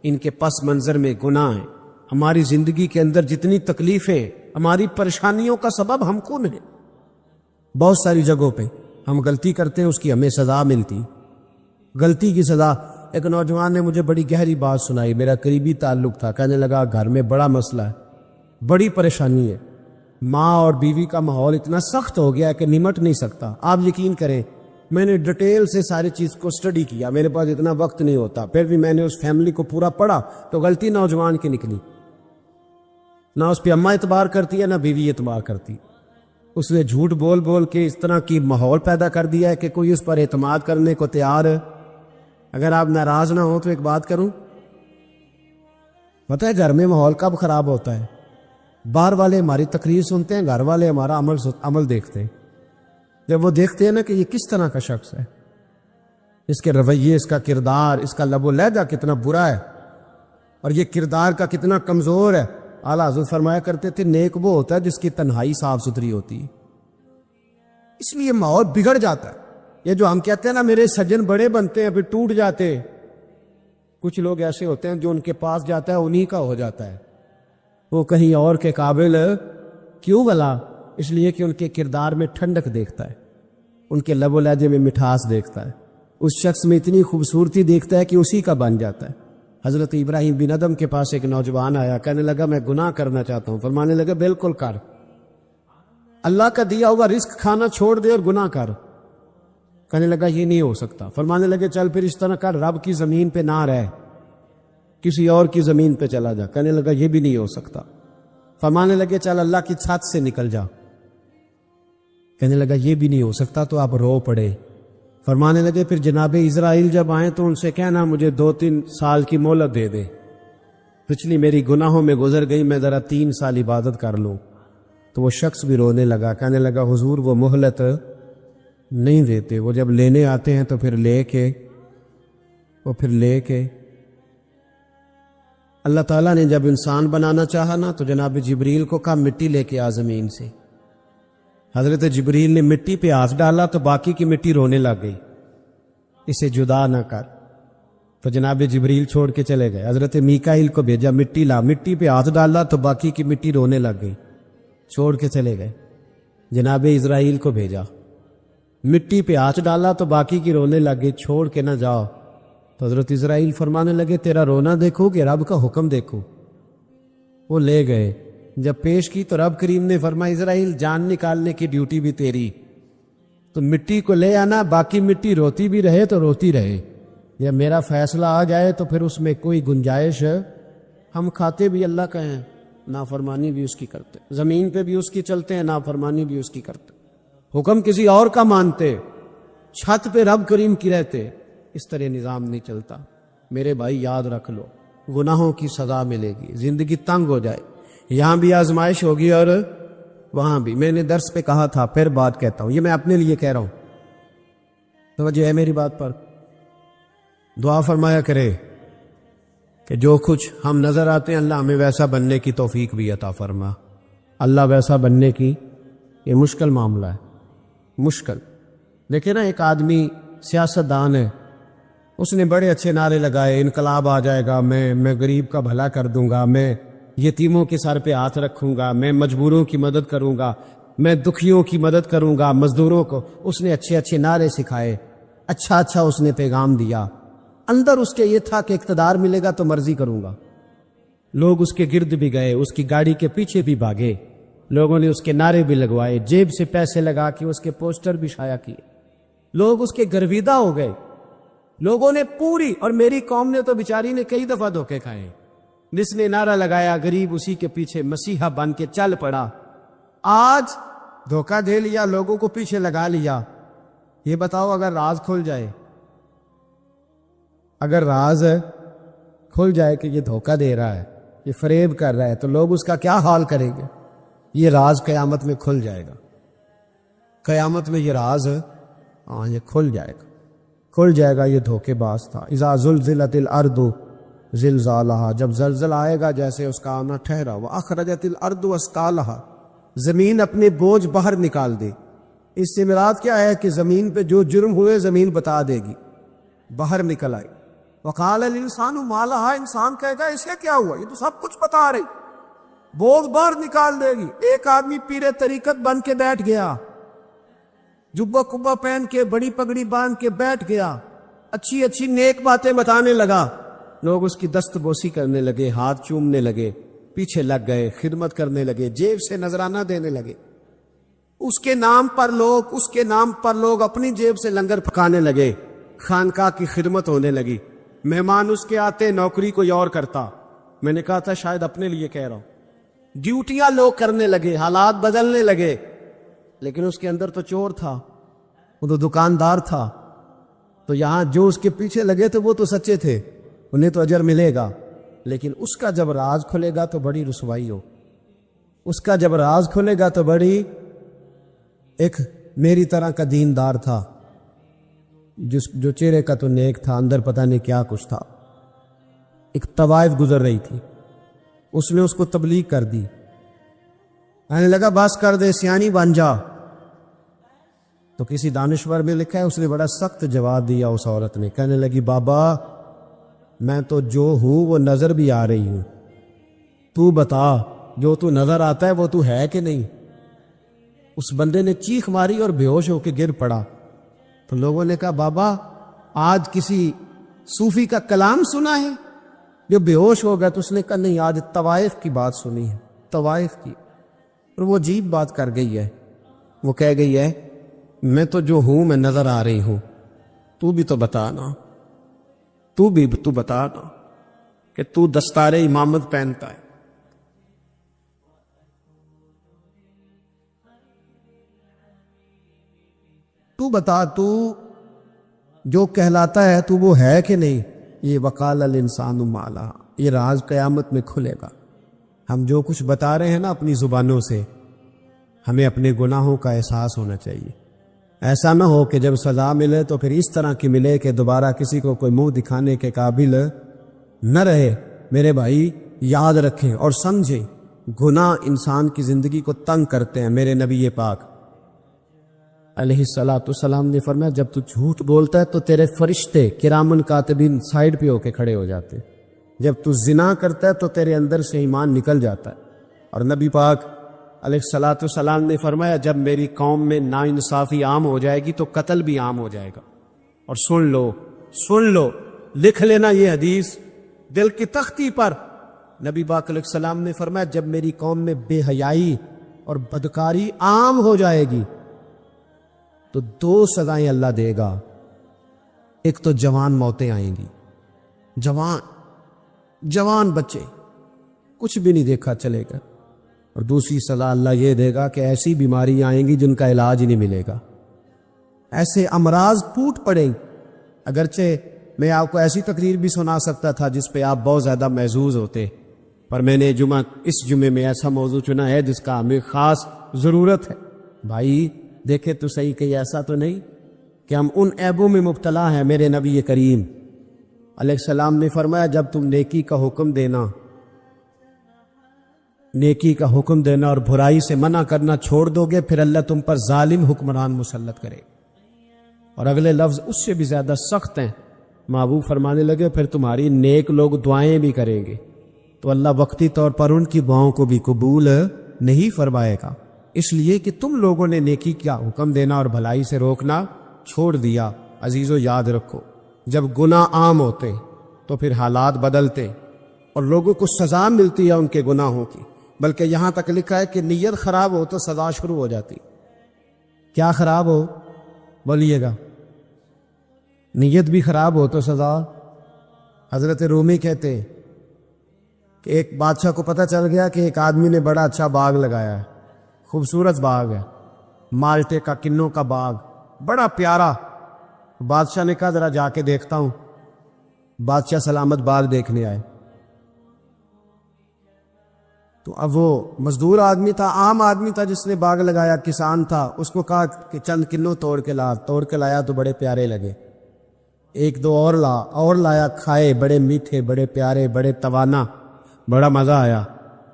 ان کے پس منظر میں گناہ ہیں. ہماری زندگی کے اندر جتنی تکلیفیں, ہماری پریشانیوں کا سبب ہم کون ہیں. بہت ساری جگہوں پہ ہم غلطی کرتے ہیں, اس کی ہمیں سزا ملتی. غلطی کی سزا. ایک نوجوان نے مجھے بڑی گہری بات سنائی, میرا قریبی تعلق تھا. کہنے لگا گھر میں بڑا مسئلہ ہے, بڑی پریشانی ہے, ماں اور بیوی کا ماحول اتنا سخت ہو گیا ہے کہ نمٹ نہیں سکتا. آپ یقین کریں میں نے ڈیٹیل سے ساری چیز کو اسٹڈی کیا, میرے پاس اتنا وقت نہیں ہوتا, پھر بھی میں نے اس فیملی کو پورا پڑھا. تو غلطی نوجوان کی نکلی. نہ اس پہ اماں اعتبار کرتی ہے نہ بیوی اعتبار کرتی. اس نے جھوٹ بول بول کے اس طرح کی ماحول پیدا کر دیا ہے کہ کوئی اس پر اعتماد کرنے کو تیار ہے. اگر آپ ناراض نہ ہو تو ایک بات کروں, پتہ ہے گھر میں ماحول کب خراب ہوتا ہے؟ باہر والے ہماری تقریر سنتے ہیں, گھر والے ہمارا عمل دیکھتے ہیں. جب وہ دیکھتے ہیں نا کہ یہ کس طرح کا شخص ہے, اس کے رویے, اس کا کردار, اس کا لب و لہجہ کتنا برا ہے اور یہ کردار کا کتنا کمزور ہے. اعلیٰ حضرت فرمایا کرتے تھے نیک وہ ہوتا ہے جس کی تنہائی صاف ستھری ہوتی ہے. اس لیے ماحول بگڑ جاتا ہے. یہ جو ہم کہتے ہیں نا میرے سجن بڑے بنتے ہیں پھر ٹوٹ جاتے, کچھ لوگ ایسے ہوتے ہیں جو ان کے پاس جاتا ہے انہی کا ہو جاتا ہے. وہ کہیں اور کے قابل کیوں بلا؟ اس لیے کہ ان کے کردار میں ٹھنڈک دیکھتا ہے, ان کے لب و لہجے میں مٹھاس دیکھتا ہے, اس شخص میں اتنی خوبصورتی دیکھتا ہے کہ اسی کا بن جاتا ہے. حضرت ابراہیم بن ادم کے پاس ایک نوجوان آیا, کہنے لگا میں گناہ کرنا چاہتا ہوں. فرمانے لگا بالکل کر, اللہ کا دیا ہوا رزق کھانا چھوڑ دے اور گناہ کر. کہنے لگا یہ نہیں ہو سکتا. فرمانے لگے چل پھر اس طرح کر, رب کی زمین پہ نہ رہ, کسی اور کی زمین پہ چلا جا. کہنے لگا یہ بھی نہیں ہو سکتا. فرمانے لگے چل اللہ کی چھت سے نکل جا. کہنے لگا یہ بھی نہیں ہو سکتا. تو آپ رو پڑے. فرمانے لگے پھر جناب اسرائیل جب آئیں تو ان سے کہنا مجھے 2-3 سال کی مہلت دے دے, پچھلی میری گناہوں میں گزر گئی, میں ذرا 3 سال عبادت کر لوں. تو وہ شخص بھی رونے لگا, کہنے لگا حضور وہ مہلت نہیں دیتے, وہ جب لینے آتے ہیں تو پھر لے کے اللہ تعالیٰ نے جب انسان بنانا چاہا نا تو جناب جبریل کو کہا مٹی لے کے آ زمین سے. حضرت جبریل نے مٹی پہ ہاتھ ڈالا تو باقی کی مٹی رونے لگ گئی, اسے جدا نہ کر. تو جناب جبریل چھوڑ کے چلے گئے. حضرت میکائیل کو بھیجا, مٹی لا, مٹی پہ ہاتھ ڈالا تو باقی کی مٹی رونے لگ گئی, چھوڑ کے چلے گئے. جناب اسرائیل کو بھیجا, مٹی پہ ہاتھ ڈالا تو باقی کی رونے لگ گئی, چھوڑ کے نہ جاؤ. تو حضرت اسرائیل فرمانے لگے تیرا رونا دیکھو کہ رب کا حکم دیکھو. وہ لے گئے, جب پیش کی تو رب کریم نے فرمایا اسرائیل جان نکالنے کی ڈیوٹی بھی تیری, تو مٹی کو لے آنا, باقی مٹی روتی بھی رہے تو روتی رہے. یا میرا فیصلہ آ جائے تو پھر اس میں کوئی گنجائش ہے, ہم کھاتے بھی اللہ کا ہیں, نافرمانی بھی اس کی کرتے, زمین پہ بھی اس کی چلتے ہیں, نافرمانی بھی اس کی کرتے, حکم کسی اور کا مانتے, چھت پہ رب کریم کی رہتے. اس طرح نظام نہیں چلتا. میرے بھائی یاد رکھ لو, گناہوں کی سزا ملے گی, زندگی تنگ ہو جائے, یہاں بھی آزمائش ہوگی اور وہاں بھی. میں نے درس پہ کہا تھا, پھر بات کہتا ہوں, یہ میں اپنے لیے کہہ رہا ہوں, توجہ ہے میری بات پر. دعا فرمایا کرے کہ جو کچھ ہم نظر آتے ہیں اللہ ہمیں ویسا بننے کی توفیق بھی عطا فرما. اللہ ویسا بننے کی یہ مشکل معاملہ ہے, مشکل. دیکھیں نا ایک آدمی سیاستدان ہے, اس نے بڑے اچھے نعرے لگائے, انقلاب آ جائے گا, میں غریب کا بھلا کر دوں گا, میں یتیموں کے سر پہ ہاتھ رکھوں گا, میں مجبوروں کی مدد کروں گا, میں دکھیوں کی مدد کروں گا, مزدوروں کو. اس نے اچھے اچھے نعرے سکھائے, اچھا اس نے پیغام دیا. اندر اس کے یہ تھا کہ اقتدار ملے گا تو مرضی کروں گا۔ لوگ اس کے گرد بھی گئے، اس کی گاڑی کے پیچھے بھی بھاگے، لوگوں نے اس کے نعرے بھی لگوائے، جیب سے پیسے لگا کے اس کے پوسٹر بھی شائع کیے، لوگ اس کے گرویدہ ہو گئے۔ لوگوں نے پوری، اور میری قوم نے تو بیچاری نے کئی دفعہ دھوکے کھائے، جس نے نعرہ لگایا غریب اسی کے پیچھے مسیحا بن کے چل پڑا۔ آج دھوکہ دے لیا، لوگوں کو پیچھے لگا لیا۔ یہ بتاؤ اگر راز کھل جائے، اگر راز کھل جائے کہ یہ دھوکہ دے رہا ہے، یہ فریب کر رہا ہے، تو لوگ اس کا کیا حال کریں گے؟ یہ راز قیامت میں کھل جائے گا، قیامت میں یہ راز یہ کھل جائے گا، کھل جائے گا یہ دھوکے باز تھا۔ اذا زلزلت الارض زلزالہا، جب زلزل آئے گا جیسے اس کا آنا ٹھہرا، واخرجت الارض اثقالہا، زمین اپنے بوجھ باہر نکال دے۔ اس سے مراد کیا ہے کہ زمین پہ جو جرم ہوئے زمین بتا دے گی، باہر نکل آئے۔ وقال الانسان ما لہا، انسان کہے گا اسے کیا ہوا، یہ تو سب کچھ بتا رہی، بوجھ باہر نکال دے گی۔ ایک آدمی پیر طریقت بن کے بیٹھ گیا، جبہ کبہ پہن کے بڑی پگڑی باندھ کے بیٹھ گیا، اچھی اچھی نیک باتیں بتانے لگا، لوگ اس کی دست بوسی کرنے لگے، ہاتھ چومنے لگے، پیچھے لگ گئے، خدمت کرنے لگے، جیب سے نذرانہ دینے لگے۔ اس کے نام پر لوگ اپنی جیب سے لنگر پکانے لگے، خانقاہ کی خدمت ہونے لگی، مہمان اس کے آتے، نوکری کوئی اور کرتا۔ میں نے کہا تھا شاید اپنے لیے کہہ رہا ہوں، ڈیوٹیاں لوگ کرنے لگے، حالات بدلنے لگے، لیکن اس کے اندر تو چور تھا، وہ تو دکاندار تھا۔ تو یہاں جو اس کے پیچھے لگے تھے وہ تو سچے تھے، انہیں تو اجر ملے گا، لیکن اس کا جب راز کھلے گا تو بڑی رسوائی ہو۔ اس کا جب راز کھلے گا تو بڑی، ایک میری طرح کا دیندار تھا، جو چہرے کا تو نیک تھا، اندر پتہ نہیں کیا کچھ تھا۔ ایک طوائف گزر رہی تھی، اس نے اس کو تبلیغ کر دی، کہنے لگا بس کر دے، سیانی بن جا۔ تو کسی دانشور میں لکھا ہے اس نے بڑا سخت جواب دیا، اس عورت نے کہنے لگی بابا میں تو جو ہوں وہ نظر بھی آ رہی ہوں، تو بتا جو تو نظر آتا ہے وہ تو ہے کہ نہیں۔ اس بندے نے چیخ ماری اور بے ہوش ہو کے گر پڑا۔ تو لوگوں نے کہا بابا آج کسی صوفی کا کلام سنا ہے جو بے ہوش ہو گیا؟ تو اس نے کہا نہیں، آج طوائف کی بات سنی ہے، طوائف کی۔ اور وہ عجیب بات کر گئی ہے، وہ کہہ گئی ہے میں تو جو ہوں میں نظر آ رہی ہوں، تو بھی تو بتا نا، تو بتا نا کہ تو دستار امامت پہنتا ہے۔ تو بتا، تو جو کہلاتا ہے تو وہ ہے کہ نہیں؟ یہ وقال الانسان ما لہا، یہ راز قیامت میں کھلے گا۔ ہم جو کچھ بتا رہے ہیں نا اپنی زبانوں سے، ہمیں اپنے گناہوں کا احساس ہونا چاہیے۔ ایسا نہ ہو کہ جب سزا ملے تو پھر اس طرح کی ملے کہ دوبارہ کسی کو کوئی منہ دکھانے کے قابل نہ رہے۔ میرے بھائی یاد رکھیں اور سمجھیں، گناہ انسان کی زندگی کو تنگ کرتے ہیں۔ میرے نبی پاک علیہ الصلاۃ والسلام نے فرمایا جب تو جھوٹ بولتا ہے تو تیرے فرشتے کرامن کاتبین سائیڈ پہ ہو کے کھڑے ہو جاتے، جب تو زنا کرتا ہے تو تیرے اندر سے ایمان نکل جاتا ہے۔ اور نبی پاک علیہ الصلاۃ والسلام نے فرمایا جب میری قوم میں ناانصافی عام ہو جائے گی تو قتل بھی عام ہو جائے گا۔ اور سن لو، لکھ لینا یہ حدیث دل کی تختی پر۔ نبی پاک علیہ السلام نے فرمایا جب میری قوم میں بے حیائی اور بدکاری عام ہو جائے گی تو 2 سزائیں اللہ دے گا۔ ایک تو جوان موتیں آئیں گی، جوان بچے کچھ بھی نہیں دیکھا چلے گا، اور دوسری سزا اللہ یہ دے گا کہ ایسی بیماری آئیں گی جن کا علاج ہی نہیں ملے گا، ایسے امراض پھوٹ پڑیں۔ اگرچہ میں آپ کو ایسی تقریر بھی سنا سکتا تھا جس پہ آپ بہت زیادہ محظوظ ہوتے، پر میں نے اس جمعے میں ایسا موضوع چنا ہے جس کا ہمیں خاص ضرورت ہے۔ بھائی دیکھے تو صحیح کہ ایسا تو نہیں کہ ہم ان عیبوں میں مبتلا ہیں۔ میرے نبی کریم علیہ السلام نے فرمایا جب تم نیکی کا حکم دینا اور برائی سے منع کرنا چھوڑ دو گے پھر اللہ تم پر ظالم حکمران مسلط کرے۔ اور اگلے لفظ اس سے بھی زیادہ سخت ہیں، محبوب فرمانے لگے پھر تمہاری نیک لوگ دعائیں بھی کریں گے تو اللہ وقتی طور پر ان کی دعاؤں کو بھی قبول نہیں فرمائے گا، اس لیے کہ تم لوگوں نے نیکی کا حکم دینا اور بھلائی سے روکنا چھوڑ دیا۔ عزیزو یاد رکھو جب گناہ عام ہوتے تو پھر حالات بدلتے اور لوگوں کو سزا ملتی ہے ان کے گناہوں کی، بلکہ یہاں تک لکھا ہے کہ نیت خراب ہو تو سزا شروع ہو جاتی۔ کیا خراب ہو؟ بولیے گا۔ نیت بھی خراب ہو تو سزا۔ حضرت رومی کہتے کہ ایک بادشاہ کو پتہ چل گیا کہ ایک آدمی نے بڑا اچھا باغ لگایا ہے، خوبصورت باغ ہے، مالٹے کا، کنوں کا باغ، بڑا پیارا۔ بادشاہ نے کہا ذرا جا کے دیکھتا ہوں۔ بادشاہ سلامت باغ دیکھنے آئے تو اب وہ مزدور آدمی تھا، عام آدمی تھا جس نے باغ لگایا، کسان تھا، اس کو کہا کہ چند کنوں توڑ کے لایا تو بڑے پیارے لگے۔ ایک دو اور لایا، کھائے، بڑے میٹھے، بڑے پیارے، بڑے توانا، بڑا مزہ آیا۔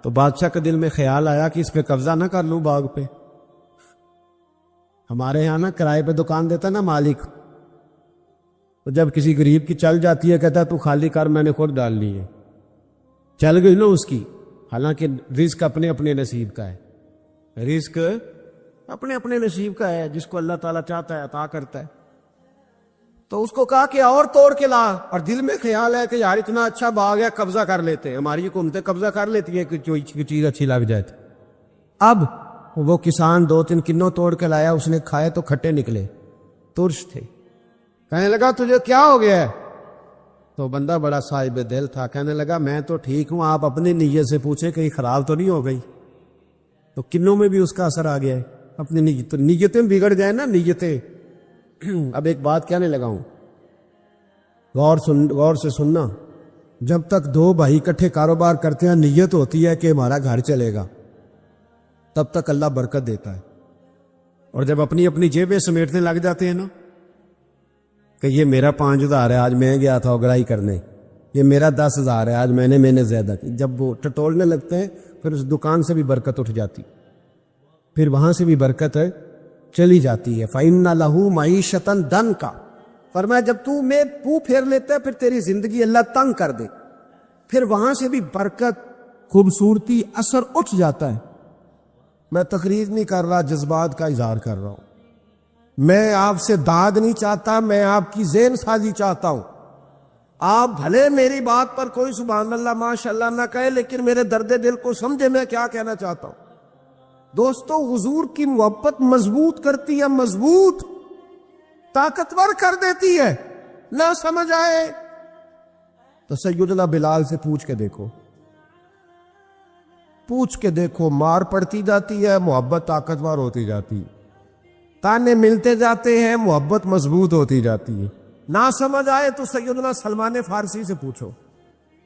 تو بادشاہ کے دل میں خیال آیا کہ اس پہ قبضہ نہ کر لوں باغ پہ۔ ہمارے یہاں نا کرائے پہ دکان دیتا نا مالک، تو جب کسی غریب کی چل جاتی ہے کہتا ہے تو خالی کر، میں نے خود ڈال لی ہے۔ چل گئی نا اس کی، حالانکہ رزق اپنے اپنے نصیب کا ہے، رزق اپنے اپنے نصیب کا ہے، جس کو اللہ تعالیٰ چاہتا ہے عطا کرتا ہے۔ تو اس کو کہا کہ اور توڑ کے لا، اور دل میں خیال ہے کہ یار اتنا اچھا باغ ہے، قبضہ کر لیتے، ہماری حکومتیں قبضہ کر لیتی ہے کہ کوئی چیز اچھی لگ جائے۔ اب وہ کسان 2-3 کنوں توڑ کے لایا، اس نے کھائے تو کھٹے نکلے، ترش تھے۔ کہنے لگا تجھے کیا ہو گیا ہے؟ تو بندہ بڑا صاحب دل تھا، کہنے لگا میں تو ٹھیک ہوں، آپ اپنی نیت سے پوچھیں کہیں خراب تو نہیں ہو گئی۔ تو کنوں میں بھی اس کا اثر آ گیا ہے، اپنی نیت، تو نیتیں بگڑ جائیں نا، نیتیں۔ اب ایک بات کہنے لگا ہوں، غور سے سننا۔ جب تک دو بھائی اکٹھے کاروبار کرتے ہیں، نیت ہوتی ہے کہ ہمارا گھر چلے گا، تب تک اللہ برکت دیتا ہے۔ اور جب اپنی اپنی جیبیں سمیٹنے لگ جاتے ہیں نا کہ یہ میرا 5,000 ہے، آج میں گیا تھا اگرائی کرنے، یہ میرا 10,000 ہے، آج میں نے زیادہ کی، جب وہ ٹٹولنے لگتے ہیں پھر اس دکان سے بھی برکت اٹھ جاتی، پھر وہاں سے بھی برکت چلی جاتی ہے۔ فَإِنَّ لَهُ مَعِيشَةً ضَنْكَ، فرمایا جب تو میں پو پھیر لیتا ہے پھر تیری زندگی اللہ تنگ کر دے، پھر وہاں سے بھی برکت، خوبصورتی، اثر اٹھ جاتا ہے۔ میں تقریر نہیں کر رہا، جذبات کا اظہار کر رہا ہوں۔ میں آپ سے داد نہیں چاہتا، میں آپ کی ذہن سازی چاہتا ہوں۔ آپ بھلے میری بات پر کوئی سبحان اللہ ماشاءاللہ نہ کہے، لیکن میرے درد دل کو سمجھے میں کیا کہنا چاہتا ہوں۔ دوستو، حضور کی محبت مضبوط کرتی ہے، مضبوط، طاقتور کر دیتی ہے۔ نہ سمجھ آئے تو سیدنا بلال سے پوچھ کے دیکھو، مار پڑتی جاتی ہے، محبت طاقتور ہوتی جاتی ہے، تانے ملتے جاتے ہیں، محبت مضبوط ہوتی جاتی ہے۔ نہ سمجھ آئے تو سیدنا سلمان فارسی سے پوچھو۔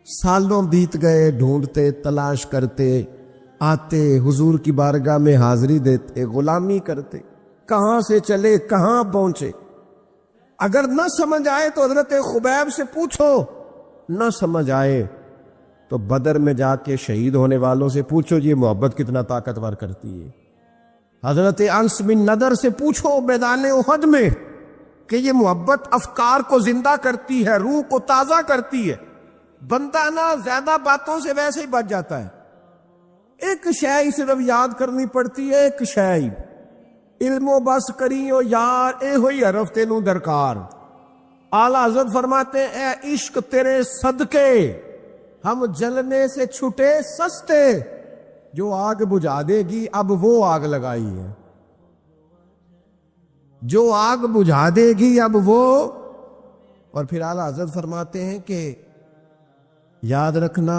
سالوں بیت گئے، ڈھونڈتے، تلاش کرتے، آتے حضور کی بارگاہ میں حاضری دیتے، غلامی کرتے، کہاں سے چلے کہاں پہنچے۔ اگر نہ سمجھ آئے تو حضرت خبیب سے پوچھو، نہ سمجھ آئے تو بدر میں جا کے شہید ہونے والوں سے پوچھو یہ محبت کتنا طاقتور کرتی ہے۔ حضرت انس بن نضر سے پوچھو میدان احد میں کہ یہ محبت افکار کو زندہ کرتی ہے، روح کو تازہ کرتی ہے۔ بندہ نا زیادہ باتوں سے ویسے ہی بچ جاتا ہے، ایک شے ہی صرف یاد کرنی پڑتی ہے، ایک شے ہی، علم و بس کریو یار، اے ہوئی حرف تینوں درکار۔ اعلیٰ حضرت فرماتے ہیں اے عشق تیرے صدقے ہم جلنے سے چھٹے سستے، جو آگ بجھا دے گی اب وہ آگ لگائی ہے، جو آگ بجھا دے گی اب وہ۔ اور پھر اعلیٰ حضرت فرماتے ہیں کہ یاد رکھنا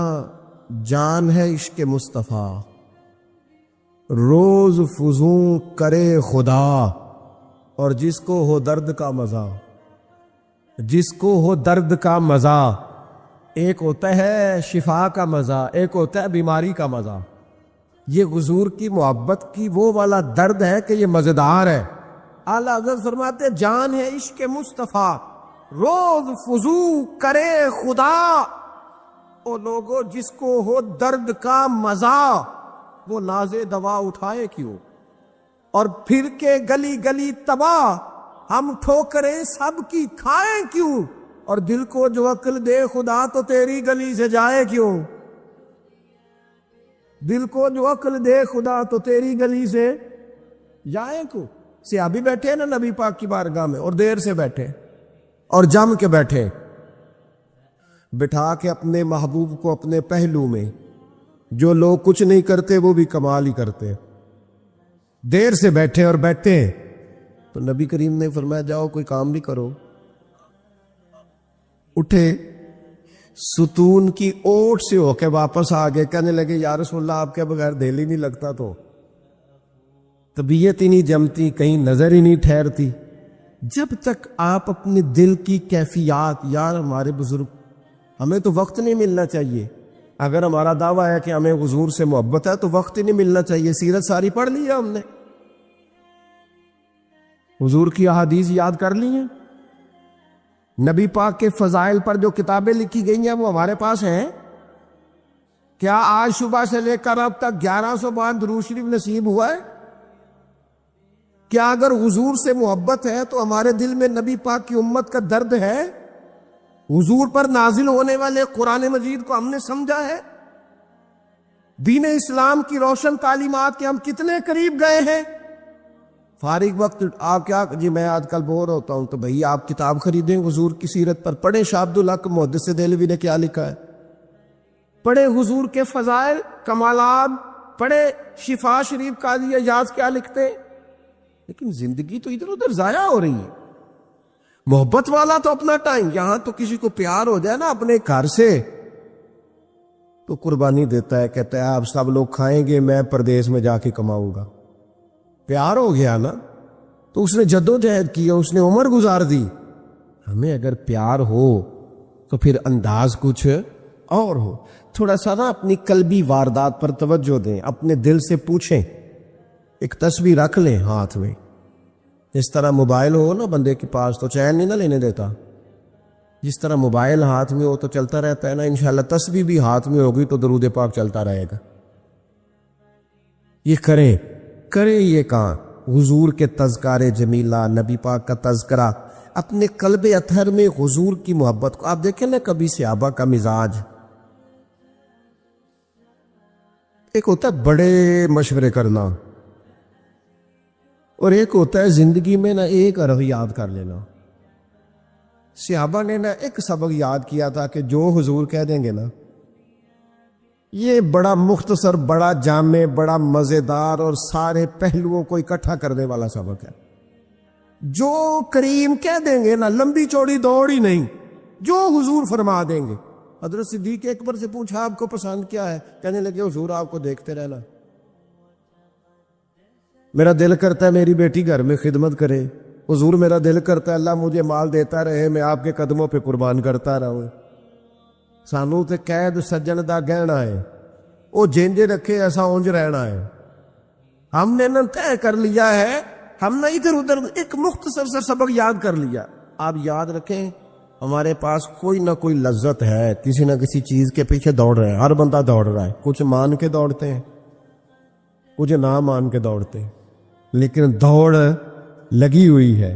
جان ہے عشق مصطفیٰ، روز فزوں کرے خدا، اور جس کو ہو درد کا مزہ، جس کو ہو درد کا مزہ، ایک ہوتا ہے شفا کا مزہ، ایک ہوتا ہے بیماری کا مزہ۔ یہ حضور کی محبت کی وہ والا درد ہے کہ یہ مزیدار ہے۔ اعلیٰ حضرت فرماتے جان ہے عشق مصطفیٰ، روز فزوں کرے خدا، او لوگو جس کو ہو درد کا مزہ، وہ ناز دوا اٹھائے کیوں، اور پھر کے گلی گلی تباہ، ہم ٹھوکریں سب کی کھائیں کیوں، اور دل کو جو عقل دے خدا تو تیری گلی سے جائے کیوں، دل کو جو عقل دے خدا تو تیری گلی سے جائے کیوں۔ صحابی بیٹھے ہیں نا نبی پاک کی بارگاہ میں اور دیر سے بیٹھے، اور جم کے بیٹھے، بٹھا کے اپنے محبوب کو اپنے پہلو میں. جو لوگ کچھ نہیں کرتے وہ بھی کمال ہی کرتے. دیر سے بیٹھے اور بیٹھتے ہیں تو نبی کریم نے فرمایا جاؤ کوئی کام بھی کرو. اٹھے، ستون کی اوٹ سے ہو کے واپس آ گئے، کہنے لگے یا رسول اللہ آپ کے بغیر دل ہی نہیں لگتا، تو طبیعت ہی نہیں جمتی، کہیں نظر ہی نہیں ٹھہرتی. جب تک آپ اپنے دل کی کیفیات، یار ہمارے بزرگ، ہمیں تو وقت نہیں ملنا چاہیے. اگر ہمارا دعویٰ ہے کہ ہمیں حضور سے محبت ہے تو وقت ہی نہیں ملنا چاہیے. سیرت ساری پڑھ لی ہے ہم نے، حضور کی احادیث یاد کر لی ہیں، نبی پاک کے فضائل پر جو کتابیں لکھی گئی ہیں وہ ہمارے پاس ہیں. کیا آج صبح سے لے کر اب تک 1100 بار درود شریف نصیب ہوا ہے؟ کیا اگر حضور سے محبت ہے تو ہمارے دل میں نبی پاک کی امت کا درد ہے؟ حضور پر نازل ہونے والے قرآن مجید کو ہم نے سمجھا ہے؟ دین اسلام کی روشن تعلیمات کے ہم کتنے قریب گئے ہیں؟ فارغ وقت آپ کیا جی میں آج کل بور ہوتا ہوں، تو بھئی آپ کتاب خریدیں حضور کی سیرت پر، پڑھیں شاہ عبدالحق محدث دہلوی نے کیا لکھا ہے، پڑھیں حضور کے فضائل کمالات، پڑھیں شفا شریف قاضی اعجاز کیا لکھتے ہیں. لیکن زندگی تو ادھر ادھر ضائع ہو رہی ہے. محبت والا تو اپنا ٹائم، یہاں تو کسی کو پیار ہو جائے نا اپنے گھر سے تو قربانی دیتا ہے، کہتا ہے آپ سب لوگ کھائیں گے، میں پردیس میں جا کے کماؤں گا. پیار ہو گیا نا تو اس نے جدوجہد کی، اس نے عمر گزار دی. ہمیں اگر پیار ہو تو پھر انداز کچھ اور ہو. تھوڑا سا نا اپنی قلبی واردات پر توجہ دیں، اپنے دل سے پوچھیں. ایک تصویر رکھ لیں ہاتھ میں، جس طرح موبائل ہو نا بندے کے پاس تو چین نہیں نہ لینے دیتا، جس طرح موبائل ہاتھ میں ہو تو چلتا رہتا ہے نا، انشاءاللہ تصویر بھی ہاتھ میں ہوگی تو درود پاک چلتا رہے گا. یہ کریں یہ کام. حضور کے تذکار جمیلہ، نبی پاک کا تذکرہ، اپنے قلب اطہر میں حضور کی محبت کو. آپ دیکھیں نا کبھی صحابہ کا مزاج، ایک ہوتا ہے بڑے مشورے کرنا اور ایک ہوتا ہے زندگی میں نا ایک حرف یاد کر لینا. صحابہ نے نا ایک سبق یاد کیا تھا کہ جو حضور کہہ دیں گے نا، یہ بڑا مختصر، بڑا جامع، بڑا مزیدار اور سارے پہلوؤں کو اکٹھا کرنے والا سبق ہے. جو کریم کہہ دیں گے نا، لمبی چوڑی دوڑ ہی نہیں، جو حضور فرما دیں گے. حضرت صدیق اکبر سے پوچھا آپ کو پسند کیا ہے؟ کہنے لگے حضور آپ کو دیکھتے رہنا. میرا دل کرتا ہے میری بیٹی گھر میں خدمت کرے. حضور میرا دل کرتا ہے اللہ مجھے مال دیتا رہے، میں آپ کے قدموں پہ قربان کرتا رہوں. سانو تے قید سجن دا گہنا ہے، وہ جینج رکھے ایسا اونج رہنا ہے. ہم نے نہ طے کر لیا ہے، ہم نے ادھر ادھر ایک مختصر سا سبق یاد کر لیا. آپ یاد رکھیں ہمارے پاس کوئی نہ کوئی لذت ہے، کسی نہ کسی چیز کے پیچھے دوڑ رہے ہیں. ہر بندہ دوڑ رہا ہے، کچھ مان کے دوڑتے ہیں، کچھ نہ مان کے دوڑتے ہیں، لیکن دوڑ لگی ہوئی ہے.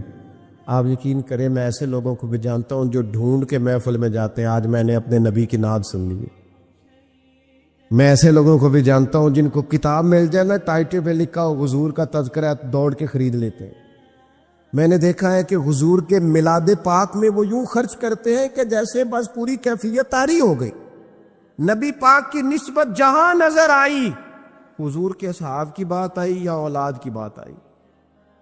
آپ یقین کریں میں ایسے لوگوں کو بھی جانتا ہوں جو ڈھونڈ کے محفل میں جاتے ہیں آج میں نے اپنے نبی کی نعت سن لی. میں ایسے لوگوں کو بھی جانتا ہوں جن کو کتاب مل جائے نا ٹائٹل پہ لکھا ہو حضور کا تذکرہ، دوڑ کے خرید لیتے ہیں. میں نے دیکھا ہے کہ حضور کے میلاد پاک میں وہ یوں خرچ کرتے ہیں کہ جیسے بس پوری کیفیت طاری ہو گئی. نبی پاک کی نسبت جہاں نظر آئی، حضور کے اصحاب کی بات آئی یا اولاد کی بات آئی،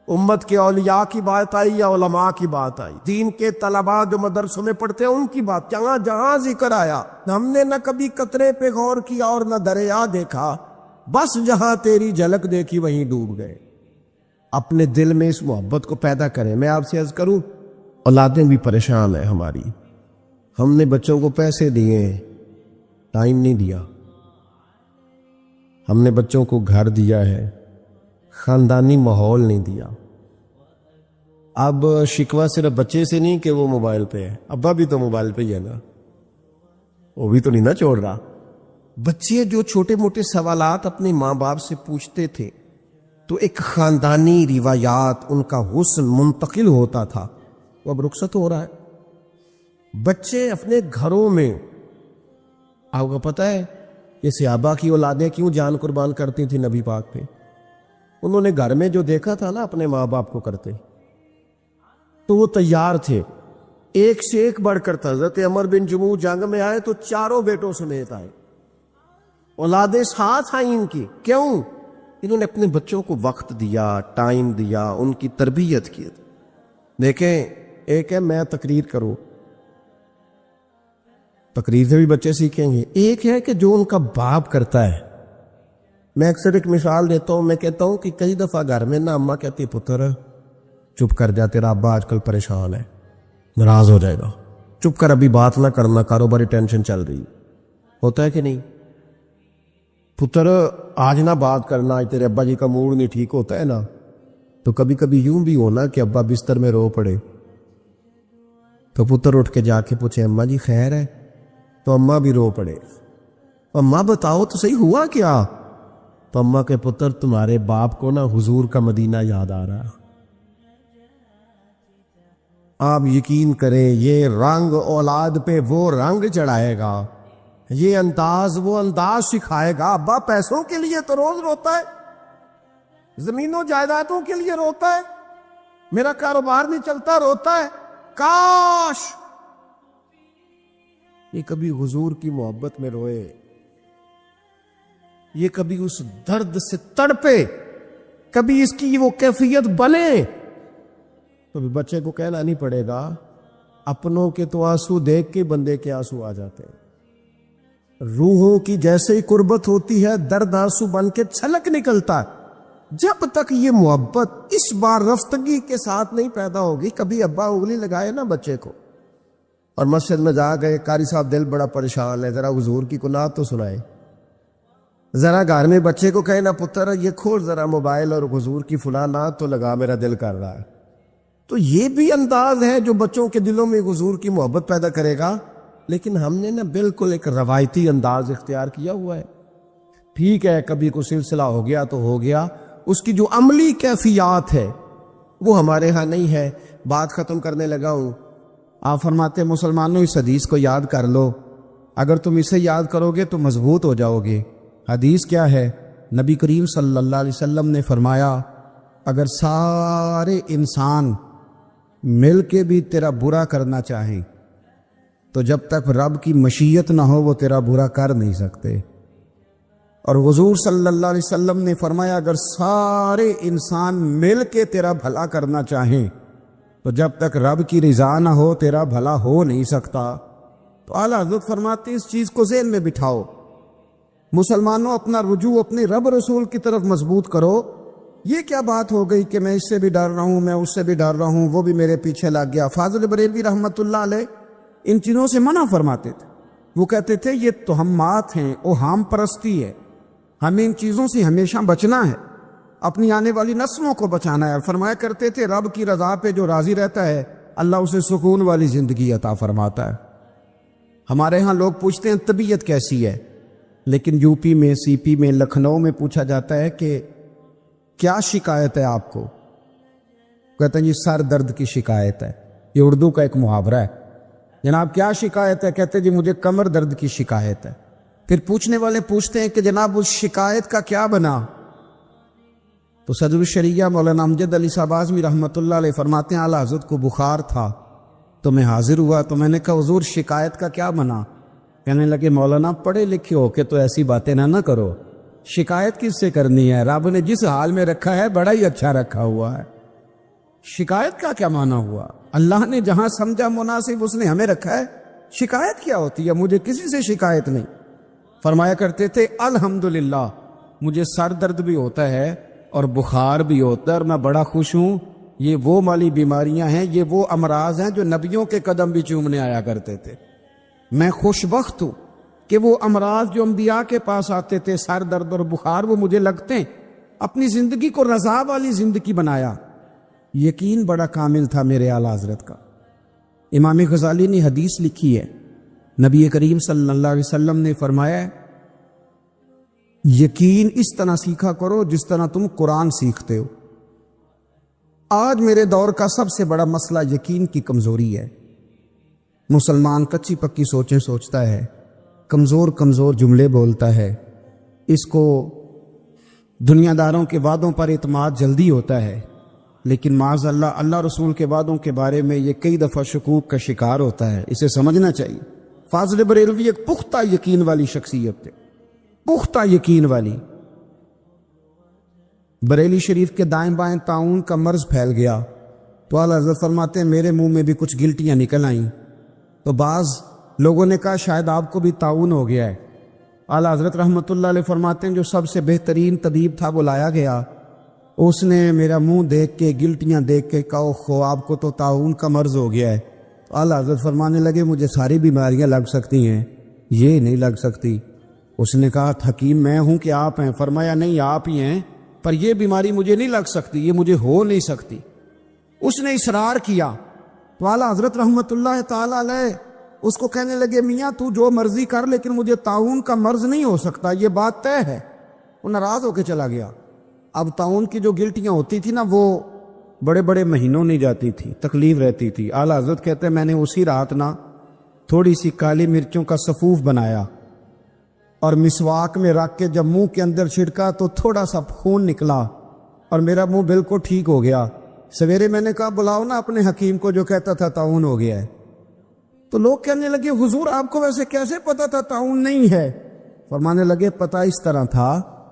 امت کے اولیاء کی بات آئی یا علماء کی بات آئی، دین کے طلباء جو مدرسوں میں پڑھتے ہیں ان کی بات، جہاں جہاں ذکر آیا. ہم نے نہ کبھی قطرے پہ غور کیا اور نہ دریا دیکھا، بس جہاں تیری جھلک دیکھی وہیں ڈوب گئے. اپنے دل میں اس محبت کو پیدا کریں. میں آپ سے عرض کروں اولادیں بھی پریشان ہیں ہماری. ہم نے بچوں کو پیسے دیے، ٹائم نہیں دیا. ہم نے بچوں کو گھر دیا ہے، خاندانی ماحول نہیں دیا. اب شکوہ صرف بچے سے نہیں کہ وہ موبائل پہ ہے، ابا بھی تو موبائل پہ ہی ہے نا، وہ بھی تو نہیں نا چھوڑ رہا. بچے جو چھوٹے موٹے سوالات اپنے ماں باپ سے پوچھتے تھے تو ایک خاندانی روایات، ان کا حسن منتقل ہوتا تھا، وہ اب رخصت ہو رہا ہے. بچے اپنے گھروں میں، آپ کو پتہ ہے یہ صحابہ کی اولادیں کیوں جان قربان کرتی تھی نبی پاک پہ؟ انہوں نے گھر میں جو دیکھا تھا نا اپنے ماں باپ کو کرتے تو وہ تیار تھے. ایک سے ایک بڑھ کر تھا. حضرت عمر بن جموح جنگ میں آئے تو چاروں بیٹوں سمیت آئے. اولادیں ساتھ آئیں ان کی. کیوں؟ انہوں نے اپنے بچوں کو وقت دیا، ٹائم دیا، ان کی تربیت کی. دیکھیں، ایک ہے میں تقریر کروں، تقریر سے بھی بچے سیکھیں گے. ایک ہے کہ جو ان کا باپ کرتا ہے. میں اکثر ایک مثال دیتا ہوں. میں کہتا ہوں کہ کئی دفعہ گھر میں نا اماں کہتی پتر چپ کر جا، تیرا ابا آج کل پریشان ہے، ناراض ہو جائے گا، چپ کر، ابھی بات نہ کرنا، کاروباری ٹینشن چل رہی. ہوتا ہے کہ نہیں؟ پتر آج نہ بات کرنا، آج تیرے ابا جی کا موڈ نہیں ٹھیک. ہوتا ہے نا. تو کبھی کبھی یوں بھی ہونا کہ ابا بستر میں رو پڑے تو پتر اٹھ کے جا کے پوچھے اماں جی خیر ہے؟ تو اماں بھی رو پڑے. اماں بتاؤ تو صحیح ہوا کیا؟ تو اماں کے پتر تمہارے باپ کو نا حضور کا مدینہ یاد آ رہا. آپ یقین کریں یہ رنگ اولاد پہ وہ رنگ چڑھائے گا، یہ انداز وہ انداز سکھائے گا. ابا پیسوں کے لیے تو روز روتا ہے، زمینوں جائیدادوں کے لیے روتا ہے، میرا کاروبار نہیں چلتا روتا ہے. کاش یہ کبھی حضور کی محبت میں روئے، یہ کبھی اس درد سے تڑپے، کبھی اس کی وہ کیفیت بنے. تو بچے کو کہنا نہیں پڑے گا. اپنوں کے تو آنسو دیکھ کے بندے کے آنسو آ جاتے ہیں. روحوں کی جیسے ہی قربت ہوتی ہے درد آنسو بن کے چھلک نکلتا ہے. جب تک یہ محبت اس بار رفتگی کے ساتھ نہیں پیدا ہوگی. کبھی ابا انگلی لگائے نا بچے کو اور مسجد میں جا گئے، قاری صاحب دل بڑا پریشان ہے، ذرا حضور کی قنات تو سنائے. ذرا گھر میں بچے کو کہے نا پتر یہ کھول ذرا موبائل اور حضور کی فلاں نعت تو لگا، میرا دل کر رہا ہے. تو یہ بھی انداز ہے جو بچوں کے دلوں میں حضور کی محبت پیدا کرے گا. لیکن ہم نے نا بالکل ایک روایتی انداز اختیار کیا ہوا ہے. ٹھیک ہے کبھی کوئی سلسلہ ہو گیا تو ہو گیا، اس کی جو عملی کیفیات ہے وہ ہمارے ہاں نہیں ہے. بات ختم کرنے لگا ہوں. آپ فرماتے مسلمانوں اس حدیث کو یاد کر لو، اگر تم اسے یاد کرو گے تو مضبوط ہو جاؤ گے. حدیث کیا ہے؟ نبی کریم صلی اللہ علیہ وسلم نے فرمایا اگر سارے انسان مل کے بھی تیرا برا کرنا چاہیں تو جب تک رب کی مشیت نہ ہو وہ تیرا برا کر نہیں سکتے. اور حضور صلی اللہ علیہ وسلم نے فرمایا اگر سارے انسان مل کے تیرا بھلا کرنا چاہیں تو جب تک رب کی رضا نہ ہو تیرا بھلا ہو نہیں سکتا. تو اعلیٰ حضرت فرماتے اس چیز کو ذہن میں بٹھاؤ. مسلمانوں اپنا رجوع اپنے رب رسول کی طرف مضبوط کرو. یہ کیا بات ہو گئی کہ میں اس سے بھی ڈر رہا ہوں، میں اس سے بھی ڈر رہا ہوں، وہ بھی میرے پیچھے لگ گیا. فاضل بریلوی رحمۃ اللہ علیہ ان چیزوں سے منع فرماتے تھے. وہ کہتے تھے یہ توہمات ہیں، اوہام پرستی ہے، ہمیں ان چیزوں سے ہمیشہ بچنا ہے، اپنی آنے والی نسلوں کو بچانا ہے. فرمایا کرتے تھے رب کی رضا پہ جو راضی رہتا ہے اللہ اسے سکون والی زندگی عطا فرماتا ہے. ہمارے ہاں لوگ پوچھتے ہیں طبیعت کیسی ہے، لیکن یو پی میں، سی پی میں، لکھنؤ میں پوچھا جاتا ہے کہ کیا شکایت ہے آپ کو؟ کہتے ہیں جی سر درد کی شکایت ہے. یہ اردو کا ایک محاورہ ہے. جناب کیا شکایت ہے؟ کہتے ہیں جی مجھے کمر درد کی شکایت ہے. پھر پوچھنے والے پوچھتے ہیں کہ جناب اس شکایت کا کیا بنا؟ تو صدر الشریعہ مولانا امجد علی صاحب اعظمی رحمۃ اللہ علیہ فرماتے ہیں اعلیٰ حضرت کو بخار تھا تو میں حاضر ہوا تو میں نے کہا حضور شکایت کا کیا بنا؟ کہنے لگے مولانا پڑھے لکھے ہو کے تو ایسی باتیں نہ کرو، شکایت کس سے کرنی ہے؟ رب نے جس حال میں رکھا ہے بڑا ہی اچھا رکھا ہوا ہے. شکایت کا کیا معنی ہوا؟ اللہ نے جہاں سمجھا مناسب اس نے ہمیں رکھا ہے. شکایت کیا ہوتی ہے؟ مجھے کسی سے شکایت نہیں. فرمایا کرتے تھے الحمدللہ مجھے سر درد بھی ہوتا ہے اور بخار بھی ہوتا ہے اور میں بڑا خوش ہوں. یہ وہ مالی بیماریاں ہیں، یہ وہ امراض ہیں جو نبیوں کے قدم بھی چومنے آیا کرتے تھے. میں خوش بخت ہوں کہ وہ امراض جو انبیاء کے پاس آتے تھے، سر درد اور بخار، وہ مجھے لگتے ہیں. اپنی زندگی کو رضا والی زندگی بنایا. یقین بڑا کامل تھا میرے اعلیٰ حضرت کا. امام غزالی نے حدیث لکھی ہے، نبی کریم صلی اللہ علیہ وسلم نے فرمایا یقین اس طرح سیکھا کرو جس طرح تم قرآن سیکھتے ہو. آج میرے دور کا سب سے بڑا مسئلہ یقین کی کمزوری ہے. مسلمان کچی پکی سوچیں سوچتا ہے، کمزور کمزور جملے بولتا ہے، اس کو دنیا داروں کے وعدوں پر اعتماد جلدی ہوتا ہے. لیکن معاذ اللہ اللہ رسول کے وعدوں کے بارے میں یہ کئی دفعہ شکوک کا شکار ہوتا ہے، اسے سمجھنا چاہیے۔ فاضل بریلوی ایک پختہ یقین والی شخصیت تھے، پختہ یقین والی۔ بریلی شریف کے دائیں بائیں طاعون کا مرض پھیل گیا تو اعلیٰ حضرت فرماتے ہیں میرے منہ میں بھی کچھ گلٹیاں نکل آئیں، تو بعض لوگوں نے کہا شاید آپ کو بھی طاعون ہو گیا ہے۔ اعلیٰ حضرت رحمۃ اللہ علیہ فرماتے ہیں جو سب سے بہترین طبیب تھا وہ لایا گیا، اس نے میرا منہ دیکھ کے گلٹیاں دیکھ کے کہا خو آپ کو تو طاعون کا مرض ہو گیا ہے۔ تو اعلیٰ حضرت فرمانے لگے مجھے ساری بیماریاں لگ سکتی ہیں، یہ نہیں لگ سکتی۔ اس نے کہا حکیم میں ہوں کہ آپ ہیں؟ فرمایا نہیں آپ ہی ہیں، پر یہ بیماری مجھے نہیں لگ سکتی، یہ مجھے ہو نہیں سکتی۔ اس نے اصرار کیا تو اعلیٰ حضرت رحمۃ اللہ تعالی علیہ اس کو کہنے لگے میاں تو جو مرضی کر لیکن مجھے طاعون کا مرض نہیں ہو سکتا، یہ بات طے ہے۔ وہ ناراض ہو کے چلا گیا۔ اب طاعون کی جو گلٹیاں ہوتی تھی نا وہ بڑے بڑے مہینوں نہیں جاتی تھی، تکلیف رہتی تھی۔ اعلیٰ حضرت کہتے ہیں میں نے اسی رات نا تھوڑی سی کالی مرچوں کا سفوف بنایا اور مسواک میں رکھ کے جب منہ کے اندر چھڑکا تو تھوڑا سا خون نکلا اور میرا منہ بالکل ٹھیک ہو گیا۔ سویرے میں نے کہا بلاؤ نا اپنے حکیم کو جو کہتا تھا طاعون ہو گیا ہے۔ تو لوگ کہنے لگے حضور آپ کو ویسے کیسے پتا تھا طاعون نہیں ہے؟ فرمانے لگے پتہ اس طرح تھا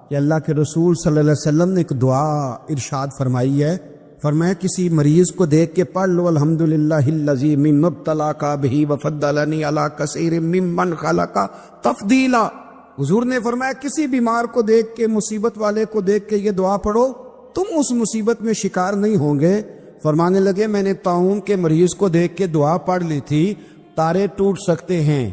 کہ اللہ کے رسول صلی اللہ علیہ وسلم نے ایک دعا ارشاد فرمائی ہے، فرمایا کسی مریض کو دیکھ کے پڑھ لو الحمدللہ الذی من ابتلاک بہ وفضلنی علی کثیر ممن خلق تفضیلا۔ حضور نے فرمایا کسی بیمار کو دیکھ کے، مصیبت والے کو دیکھ کے یہ دعا پڑھو، تم اس مصیبت میں شکار نہیں ہوں گے۔ فرمانے لگے میں نے طاعون کے مریض کو دیکھ کے دعا پڑھ لی تھی، تارے ٹوٹ سکتے ہیں،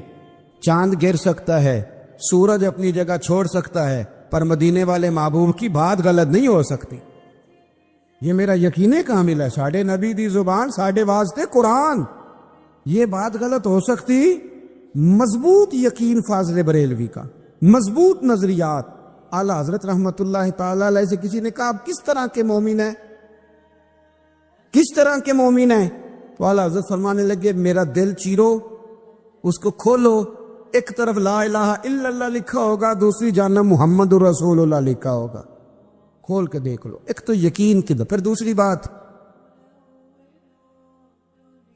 چاند گر سکتا ہے، سورج اپنی جگہ چھوڑ سکتا ہے، پر مدینے والے محبوب کی بات غلط نہیں ہو سکتی۔ یہ میرا یقین کامل ہے، ساڈے نبی دی زبان ساڈے واسطے قرآن، یہ بات غلط ہو سکتی؟ مضبوط یقین فاضل بریلوی کا، مضبوط نظریات۔ اعلیٰ حضرت رحمۃ اللہ تعالی علیہ سے کسی نے کہا آپ کس طرح کے مومن ہیں، کس طرح کے مومن ہیں؟ تو اعلیٰ حضرت فرمانے لگے میرا دل چیرو، اس کو کھولو، ایک طرف لا الہ الا اللہ لکھا ہوگا، دوسری جانب محمد رسول اللہ لکھا ہوگا، کھول کے دیکھ لو۔ ایک تو یقین کی پھر دوسری بات،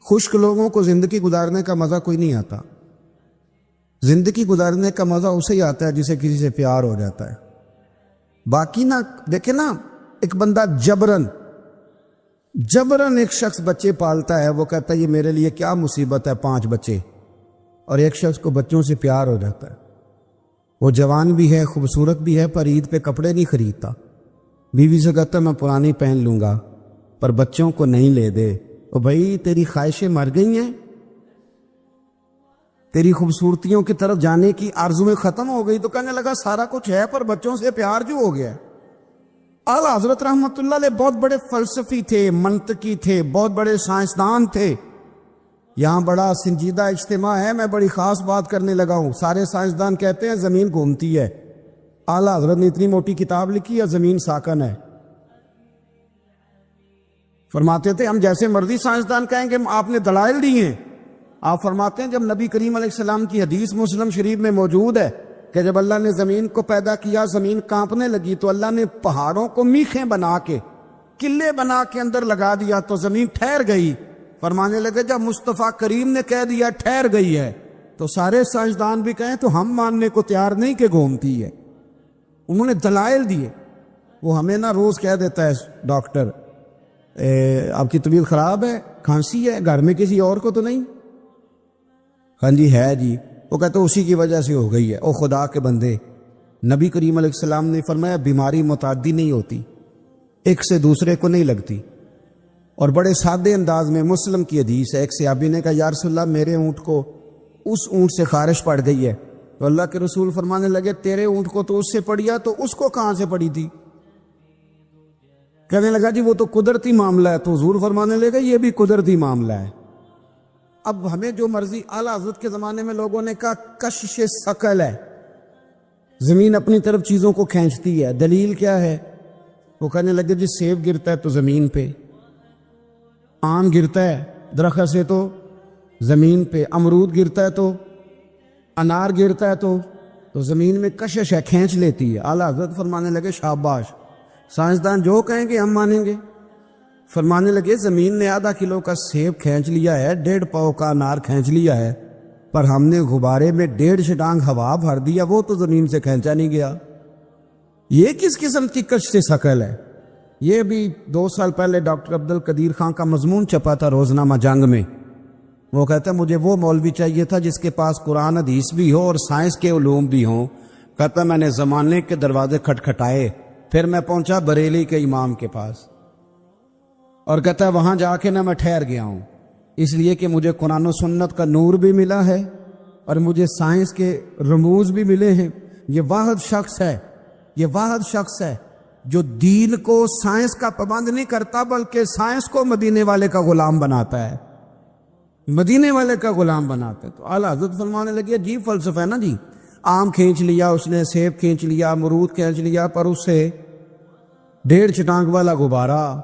خشک لوگوں کو زندگی گزارنے کا مزہ کوئی نہیں آتا، زندگی گزارنے کا مزہ اسے ہی آتا ہے جسے کسی سے پیار ہو جاتا ہے۔ باقی نہ دیکھیں نا، ایک بندہ جبرن ایک شخص بچے پالتا ہے، وہ کہتا ہے یہ میرے لیے کیا مصیبت ہے 5 بچے، اور ایک شخص کو بچوں سے پیار ہو جاتا ہے، وہ جوان بھی ہے، خوبصورت بھی ہے، پر عید پہ کپڑے نہیں خریدتا، بیوی سے کہتا ہے میں پرانی پہن لوں گا، پر بچوں کو نہیں لے دے۔ تو بھائی تیری خواہشیں مر گئی ہیں، تیری خوبصورتیوں کی طرف جانے کی آرزویں ختم ہو گئی۔ تو کہنے لگا سارا کچھ ہے پر بچوں سے پیار جو ہو گیا ہے۔ اعلیٰ حضرت رحمۃ اللہ علیہ بہت بڑے فلسفی تھے، منطقی تھے، بہت بڑے سائنسدان تھے۔ یہاں بڑا سنجیدہ اجتماع ہے، میں بڑی خاص بات کرنے لگا ہوں۔ سارے سائنسدان کہتے ہیں زمین گھومتی ہے، اعلیٰ حضرت نے اتنی موٹی کتاب لکھی ہے زمین ساکن ہے۔ فرماتے تھے ہم جیسے مرضی سائنسدان کہیں گے آپ نے دلائل دی ہیں۔ آپ فرماتے ہیں جب نبی کریم علیہ السلام کی حدیث مسلم شریف میں موجود ہے کہ جب اللہ نے زمین کو پیدا کیا زمین کانپنے لگی تو اللہ نے پہاڑوں کو میخیں بنا کے، قلعے بنا کے اندر لگا دیا تو زمین ٹھہر گئی۔ فرمانے لگے جب مصطفیٰ کریم نے کہہ دیا ٹھہر گئی ہے تو سارے سائنسدان بھی کہیں تو ہم ماننے کو تیار نہیں کہ گھومتی ہے۔ انہوں نے دلائل دیے۔ وہ ہمیں نہ روز کہہ دیتا ہے ڈاکٹر آپ کی طبیعت خراب ہے، کھانسی ہے، گھر میں کسی اور کو تو نہیں؟ ہاں جی ہے جی، وہ کہتے اسی کی وجہ سے ہو گئی ہے۔ او خدا کے بندے، نبی کریم علیہ السلام نے فرمایا بیماری متعدی نہیں ہوتی، ایک سے دوسرے کو نہیں لگتی۔ اور بڑے سادے انداز میں مسلم کی حدیث ہے، ایک صحابی نے کہا یا رسول اللہ میرے اونٹ کو اس اونٹ سے خارش پڑ گئی ہے، تو اللہ کے رسول فرمانے لگے تیرے اونٹ کو تو اس سے پڑی ہے تو اس کو کہاں سے پڑی تھی؟ کہنے لگا جی وہ تو قدرتی معاملہ ہے، تو حضور فرمانے لگے یہ بھی قدرتی معاملہ ہے۔ اب ہمیں جو مرضی، اعلیٰ حضرت کے زمانے میں لوگوں نے کہا کشش ثقل ہے، زمین اپنی طرف چیزوں کو کھینچتی ہے، دلیل کیا ہے؟ وہ کہنے لگے جی سیب گرتا ہے تو زمین پہ، آم گرتا ہے درخت سے تو زمین پہ، امرود گرتا ہے تو، انار گرتا ہے تو زمین میں کشش ہے، کھینچ لیتی ہے۔ اعلیٰ حضرت فرمانے لگے شاباش، سائنسدان جو کہیں گے ہم مانیں گے۔ فرمانے لگے زمین نے آدھا کلو کا سیب کھینچ لیا ہے، 1.5 پاؤ کا انار کھینچ لیا ہے، پر ہم نے غبارے میں 1.5 شٹانگ ہوا بھر دیا، وہ تو زمین سے کھینچا نہیں گیا۔ یہ کس قسم کی کشت ثقل ہے؟ یہ بھی 2 سال پہلے ڈاکٹر عبد القدیر خان کا مضمون چھپا تھا روزنامہ جنگ میں۔ وہ کہتا ہے مجھے وہ مولوی چاہیے تھا جس کے پاس قرآن حدیث بھی ہو اور سائنس کے علوم بھی ہوں۔ کہتا میں نے زمانے کے دروازے کھٹکھٹائے، پھر میں پہنچا بریلی کے امام کے پاس، اور کہتا ہے وہاں جا کے میں ٹھہر گیا ہوں، اس لیے کہ مجھے قرآن و سنت کا نور بھی ملا ہے اور مجھے سائنس کے رموز بھی ملے ہیں۔ یہ واحد شخص ہے جو دین کو سائنس کا پابند نہیں کرتا، بلکہ سائنس کو مدینے والے کا غلام بناتا ہے، مدینے والے کا غلام بناتا ہے۔ تو اعلیٰ حضرت فرمانے لگے عجیب فلسفہ ہے نا جی، آم کھینچ لیا اس نے، سیب کھینچ لیا، امرود کھینچ لیا، پر اس سے 1.5 شٹانگ والا غبارہ۔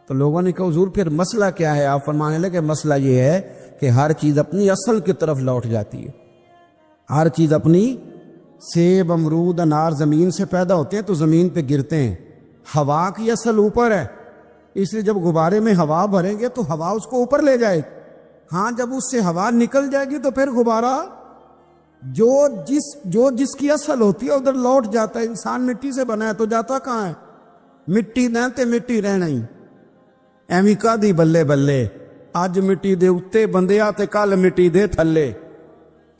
تو لوگوں نے کہا حضور پھر مسئلہ کیا ہے؟ آپ فرمانے لگے مسئلہ یہ ہے کہ ہر چیز اپنی اصل کی طرف لوٹ جاتی ہے، ہر چیز اپنی، سیب، امرود، انار زمین سے پیدا ہوتے ہیں تو زمین پہ گرتے ہیں، ہوا کی اصل اوپر ہے، اس لیے جب غبارے میں ہوا بھریں گے تو ہوا اس کو اوپر لے جائے، ہاں جب اس سے ہوا نکل جائے گی تو پھر غبارہ جو جس کی اصل ہوتی ہے ادھر لوٹ جاتا ہے۔ انسان مٹی سے بنا ہے تو جاتا کہاں ہے؟ مٹی نہ تے مٹی رہنا ہی ایویں کا دی بلے بلے، اج مٹی دے اتے بندیا تے کل مٹی دے تھلے۔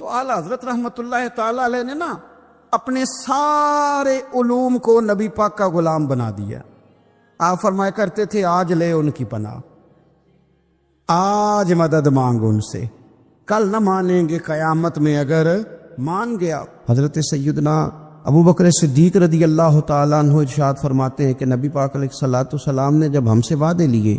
تو اعلیٰ حضرت رحمت اللہ تعالی علیہ نے نا اپنے سارے علوم کو نبی پاک کا غلام بنا دیا۔ آپ فرمایا کرتے تھے آج لے ان کی پناہ، آج مدد مانگ ان سے، کل نہ مانیں گے قیامت میں اگر مان گیا۔ حضرت سیدنا ابو بکر صدیق رضی اللہ تعالیٰ عنہ ارشاد فرماتے ہیں کہ نبی پاک علیہ الصلوۃ والسلام نے جب ہم سے وعدے لیے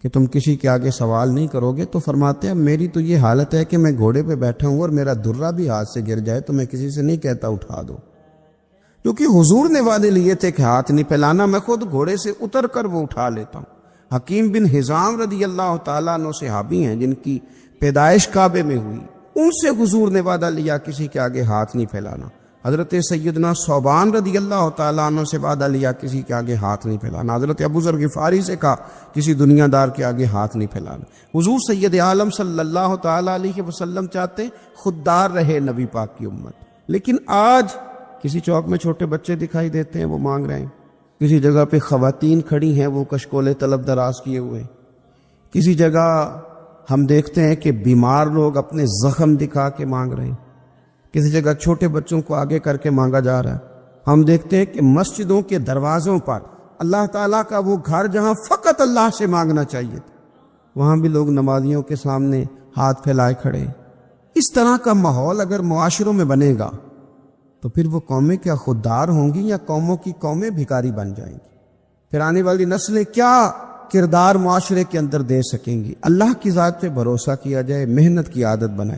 کہ تم کسی کے آگے سوال نہیں کرو گے، تو فرماتے ہیں میری تو یہ حالت ہے کہ میں گھوڑے پہ بیٹھا ہوں اور میرا درہ بھی ہاتھ سے گر جائے تو میں کسی سے نہیں کہتا اٹھا دو، کیونکہ حضور نے وعدے لیے تھے کہ ہاتھ نہیں پھیلانا، میں خود گھوڑے سے اتر کر وہ اٹھا لیتا ہوں۔ حکیم بن حزام رضی اللہ تعالیٰ عنہ صحابی ہیں جن کی پیدائش کعبے میں ہوئی، ان سے حضور نے وعدہ لیا کسی کے آگے ہاتھ نہیں پھیلانا۔ حضرت سیدنا ثوبان رضی اللہ تعالیٰ عنہ سے وعدہ لیا کسی کے آگے ہاتھ نہیں پھیلانا۔ حضرت ابو ذر غفاری سے کہا کسی دنیا دار کے آگے ہاتھ نہیں پھیلانا۔ حضور سید عالم صلی اللہ تعالیٰ علیہ وسلم چاہتے خوددار رہے نبی پاک کی امت، لیکن آج کسی چوک میں چھوٹے بچے دکھائی دیتے ہیں وہ مانگ رہے ہیں، کسی جگہ پہ خواتین کھڑی ہیں وہ کشکول طلب دراز کیے ہوئے ہیں، کسی جگہ ہم دیکھتے ہیں کہ بیمار لوگ اپنے زخم دکھا کے مانگ رہے ہیں، کسی جگہ چھوٹے بچوں کو آگے کر کے مانگا جا رہا ہے۔ ہم دیکھتے ہیں کہ مسجدوں کے دروازوں پر اللہ تعالیٰ کا وہ گھر جہاں فقط اللہ سے مانگنا چاہیے تھا، وہاں بھی لوگ نمازیوں کے سامنے ہاتھ پھیلائے کھڑے ہیں۔ اس طرح کا ماحول اگر معاشروں میں بنے گا تو پھر وہ قومیں کیا خوددار ہوں گی یا قوموں کی قومیں بھکاری بن جائیں گی؟ پھر آنے والی نسلیں کیا کردار معاشرے کے اندر دے سکیں گی؟ اللہ کی ذات پہ بھروسہ کیا جائے، محنت کی عادت بنائے۔